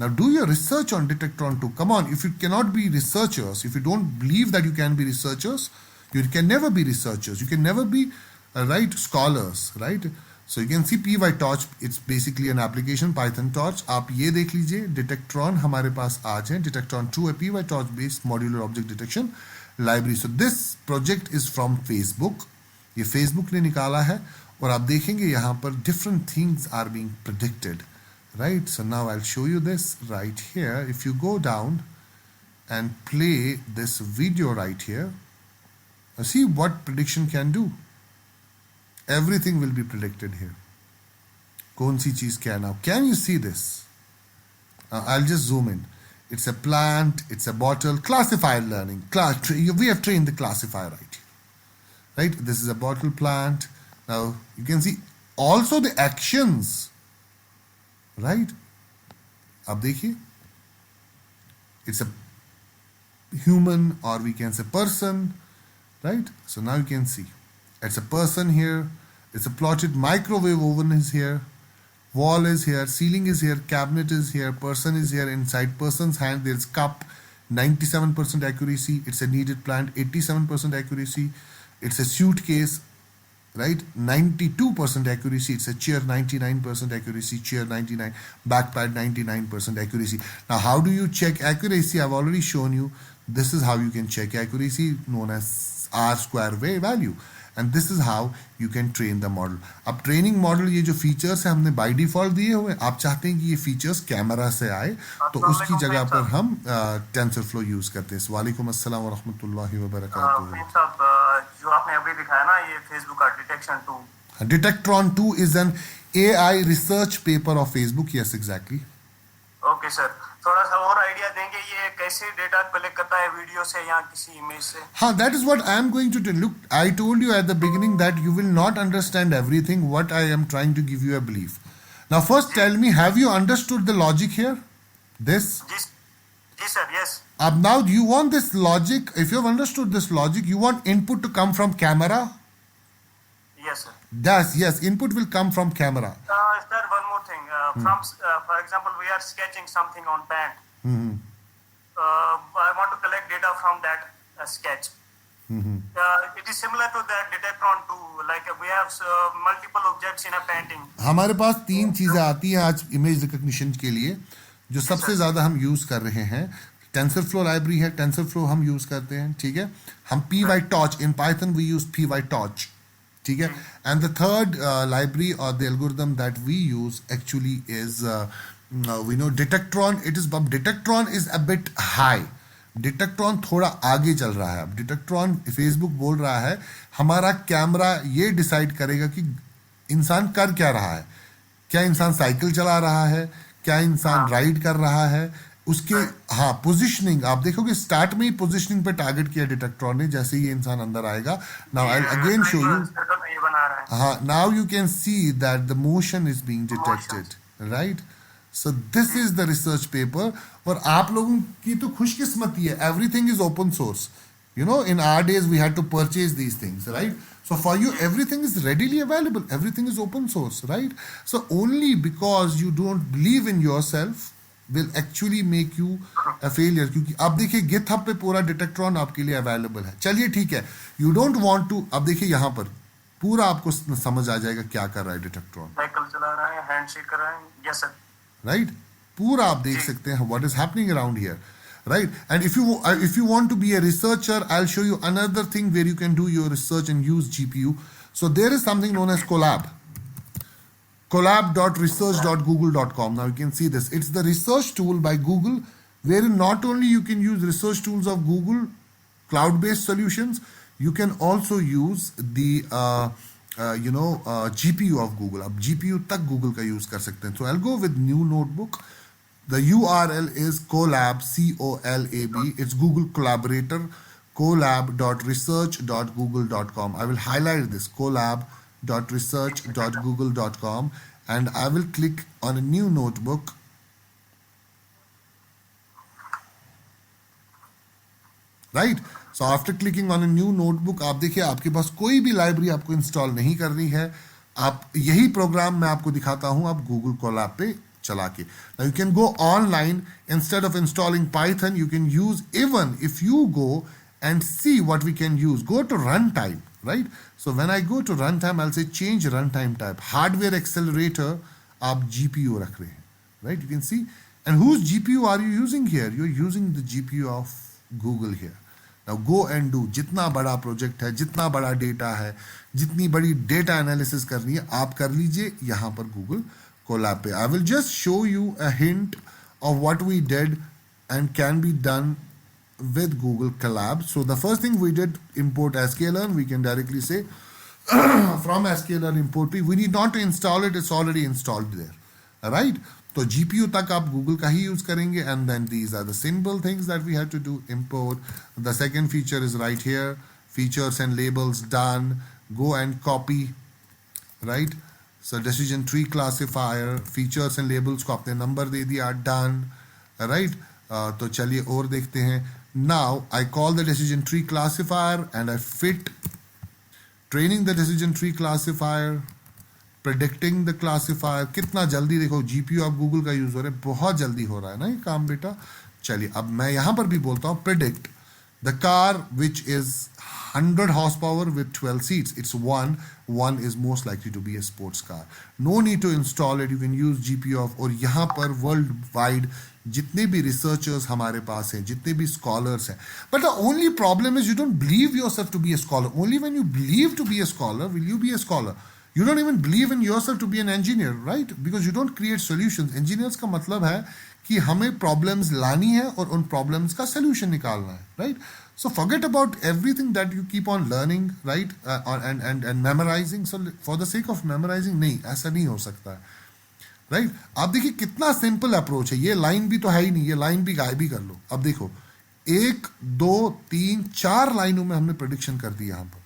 Now do your research on Detectron 2. Come on, if you cannot be researchers, if you don't believe that you can be researchers, you can never be researchers. You can never be right scholars, right? So you can see PyTorch. It's basically an application, Python Torch. आप ये देख लीजिए, Detectron हमारे पास आज है. Detectron 2 है PyTorch based modular object detection library. So this project is from Facebook. ये Facebook ने निकाला है और आप देखेंगे यहाँ पर different things are being predicted, right? So now I'll show you this right here. If you go down and play this video right here, see what prediction can do. Everything will be predicted here. कौन सी चीज क्या now? Can you see this? I'll just zoom in. It's a plant, it's a bottle, classified learning. We have trained the classifier right here. Right? This is a bottle plant. Now you can see also the actions. Right? अब देखिए. It's a human, or we can say person. Right? So now you can see. It's a person here. It's a plotted microwave oven is here. Wall is here. Ceiling is here. Cabinet is here. Person is here. Inside person's hand there's cup. 97% accuracy. It's a kneaded plant. 87% accuracy. It's a suitcase. Right? 92% accuracy. It's a chair. 99% accuracy. Chair 99. Backpad 99% accuracy. Now how do you check accuracy? I've already shown you. This is how you can check accuracy, known as R square value. And this is how you can train the model. अब training model ये जो features है हमने by default दिए हुए, आप चाहते हैं कि ये फीचर्स कैमरा से आए तो उसकी जगह पर हम टेंसरफ्लो यूज करते हैं. वालेकुम अस्सलाम व रहमतुल्लाहि व बरकातुहू. जो आपने अभी दिखाया ना ये फेसबुक का detection 2. Detectron 2 is an AI research paper of Facebook. Yes, exactly. Okay sir, थोड़ा सा और आइडिया देंगे ये कैसे डेटा कलेक्ट करता है वीडियो से या किसी इमेज से? हाँ, that is what I am going to tell. Look, I told you at the beginning that you will not understand everything what I am trying to give you a belief. Now first tell me, have you understood the logic here? This? जी sir, yes. Now do you want this logic, if you have understood this logic, you want input to come from camera? Yes sir. Yes, input will come from camera. Sir, one more thing. For example, we are sketching something on pant. I want to collect data from that sketch. It is similar to that Detectron 2. Like we have multiple objects in a painting. हमारे पास तीन चीजें आती हैं आज image recognition के लिए जो सबसे ज्यादा हम यूज कर रहे हैं. टेंसरफ्लो लाइब्रेरी है, टेंसरफ्लो हम यूज करते हैं, ठीक है. हम PyTorch in Python we use PyTorch, ठीक है. And the third library or the algorithm that we use actually is we know Detectron. Detectron is a bit high. Detectron थोड़ा आगे चल रहा है. अब Detectron फेसबुक बोल रहा है हमारा कैमरा ये डिसाइड करेगा कि इंसान कर क्या रहा है. क्या इंसान साइकिल चला रहा है, क्या इंसान राइड कर रहा है, उसके हाँ पोजिशनिंग आप देखोगे. स्टार्ट में ही पोजिशनिंग पे टारगेट किया डिटेक्ट्रॉन ने. जैसे ही ये इंसान अंदर आएगा, now I again show you. हाँ, now you can see that the motion is being detected, right. So this is the research paper. और आप लोगों की तो खुशकिस्मती है, everything is open source. You know, in our days we had to purchase these things, right? So for you everything is readily available, everything is open source, right? So only because you don't believe in yourself will actually make you a failure. क्योंकि अब देखिए GitHub पे पूरा Detectron आपके लिए available है. चलिए ठीक है, you don't want to. अब देखिए यहाँ पर पूरा आपको समझ आ जाएगा क्या कर रहा है Detectron. साइकिल चला रहा है, हैंडशेक कर रहा है, यस सर, राइट. पूरा आप देख सकते हैं what is happening around here, right? And if you want to be a researcher, I'll show you another thing where you can do your research and use GPU. So there is something known as Colab. Colab.research.google.com. Now you can see this. It's the research tool by Google, where not only you can use research tools of Google, cloud-based solutions, you can also use the GPU of Google. अब GPU तक Google का use कर सकते हैं. So I'll go with new notebook. The URL is Colab, COLAB. It's Google Collaborator, colab.research.google.com. I will highlight this, colab.research.google.com, and I will click on a new notebook. Right? So after clicking on a new notebook, आप देखिए आपके पास कोई भी library आपको install नहीं करनी है. आप यही प्रोग्राम मैं आपको दिखाता हूं, आप Google Colab पे चला के. Now you can go online. Instead of installing Python, you can use, even if you go and see what we can use, go to runtime, right? So when I go to runtime, I'll say change runtime type. Hardware accelerator, आप GPU रख रहे हैं, right? You can see. And whose GPU are you using here? You're using the GPU of Google here. Now go and do. जितना बड़ा project है, जितना बड़ा data है, जितनी बड़ी डेटा एनालिसिस करनी है, आप कर लीजिए यहाँ पर गूगल कोलैब पे. I will just show you a hint of what we did and can be done with Google Colab. So the first thing we did, import sklearn. We can directly say from sklearn import P. We need not to install it, it's already installed there. Alright? तो GPU तक आप Google का ही use करेंगे, and then these are the simple things that we had to do. Import. The second feature is right here. Features and labels done. Go and copy. Right? So decision tree classifier. Features and labels को आपने number दे दिया. Done. Right? तो चलिए और देखते हैं. Now I call the decision tree classifier and I fit training the decision tree classifier, predicting the classifier. कितना जल्दी देखो GPU आप Google का यूज हो रहे हैं, बहुत जल्दी हो रहा है ना ये काम बेटा. चलिए अब मैं यहाँ पर भी बोलता हूँ predict the car which is 100 horsepower with 12 seats. It's one is most likely to be a sports car. No need to install it. You can use GPU of. और यहाँ पर worldwide जितने भी researchers हमारे पास हैं, जितने भी scholars हैं. But the only problem is you don't believe yourself to be a scholar. Only when you believe to be a scholar will you be a scholar. You don't even believe in yourself to be an engineer, right? Because you don't create solutions. Engineers का मतलब है कि हमें problems लानी है और उन problems का solution निकालना है, right? So forget about everything that you keep on learning, right? And memorizing. So for the sake of memorizing, नहीं, ऐसा नहीं हो सकता है, right? आप देखिए कितना simple approach है. ये line भी तो है ही नहीं, ये line भी गायब ही कर लो. अब देखो 1, 2, 3, 4 लाइनों में हमने prediction कर दी यहाँ पर.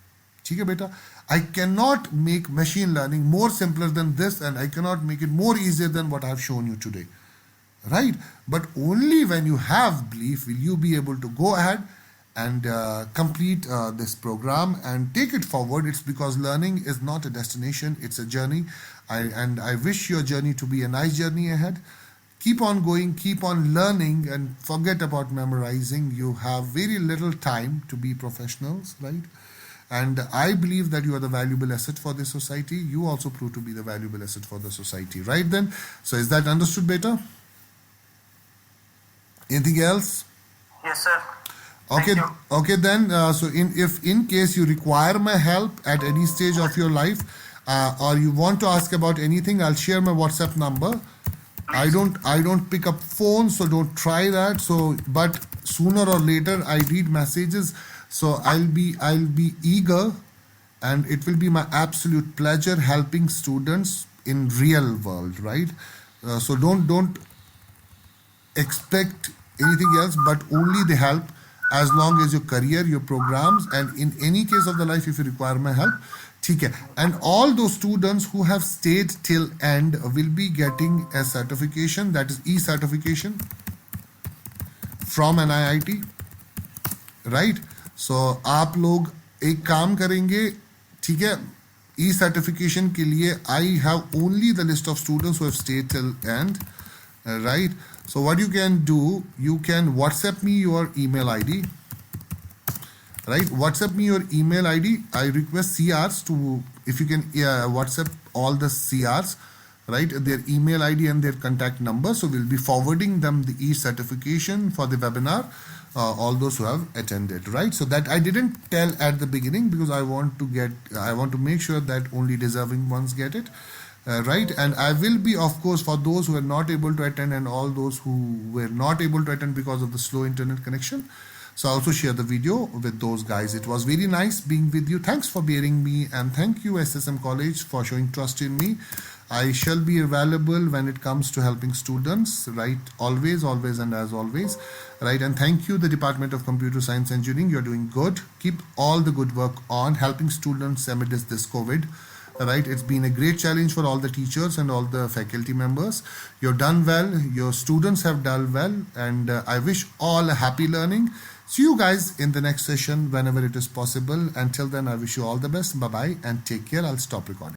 ठीक है बेटा. I cannot make machine learning more simpler than this, and I cannot make it more easier than what I have shown you today, right? But only when you have belief will you be able to go ahead and complete this program and take it forward. It's because learning is not a destination, it's a journey. I wish your journey to be a nice journey ahead. Keep on going, keep on learning, and forget about memorizing. You have very little time to be professionals, right? And I believe that you are the valuable asset for this society. You also prove to be the valuable asset for the society, right then? So is that understood, beta? Anything else? Yes, sir. Okay, Thank you. okay then. So if in case you require my help at any stage of your life, or you want to ask about anything, I'll share my WhatsApp number. I don't pick up phones, so don't try that. So, but sooner or later, I read messages. So I'll be eager, and it will be my absolute pleasure helping students in real world, right? So don't expect anything else, but only the help. As long as your career, your programs, and in any case of the life, if you require my help, ठीक है. And all those students who have stayed till end will be getting a certification, that is e-certification from an IIT, right? So आप लोग एक काम करेंगे, ठीक है. E-certification के लिए I have only the list of students who have stayed till end, right? So what you can do, you can WhatsApp me your email ID, right? WhatsApp me your email ID. I request CRs to, if you can WhatsApp all the CRs, right? Their email ID and their contact number. So we'll be forwarding them the e-certification for the webinar. All those who have attended, right? So that I didn't tell at the beginning because I want to make sure that only deserving ones get it, right? And I will be, of course, for those who are not able to attend and all those who were not able to attend because of the slow internet connection. So I also share the video with those guys. It was very nice being with you. Thanks for bearing me, and thank you SSM College for showing trust in me. I shall be available when it comes to helping students, right? Always, and as always, right? And thank you, the Department of Computer Science Engineering. You're doing good. Keep all the good work on helping students amidst this COVID, right? It's been a great challenge for all the teachers and all the faculty members. You've done well. Your students have done well. And I wish all a happy learning. See you guys in the next session whenever it is possible. Until then, I wish you all the best. Bye-bye and take care. I'll stop recording.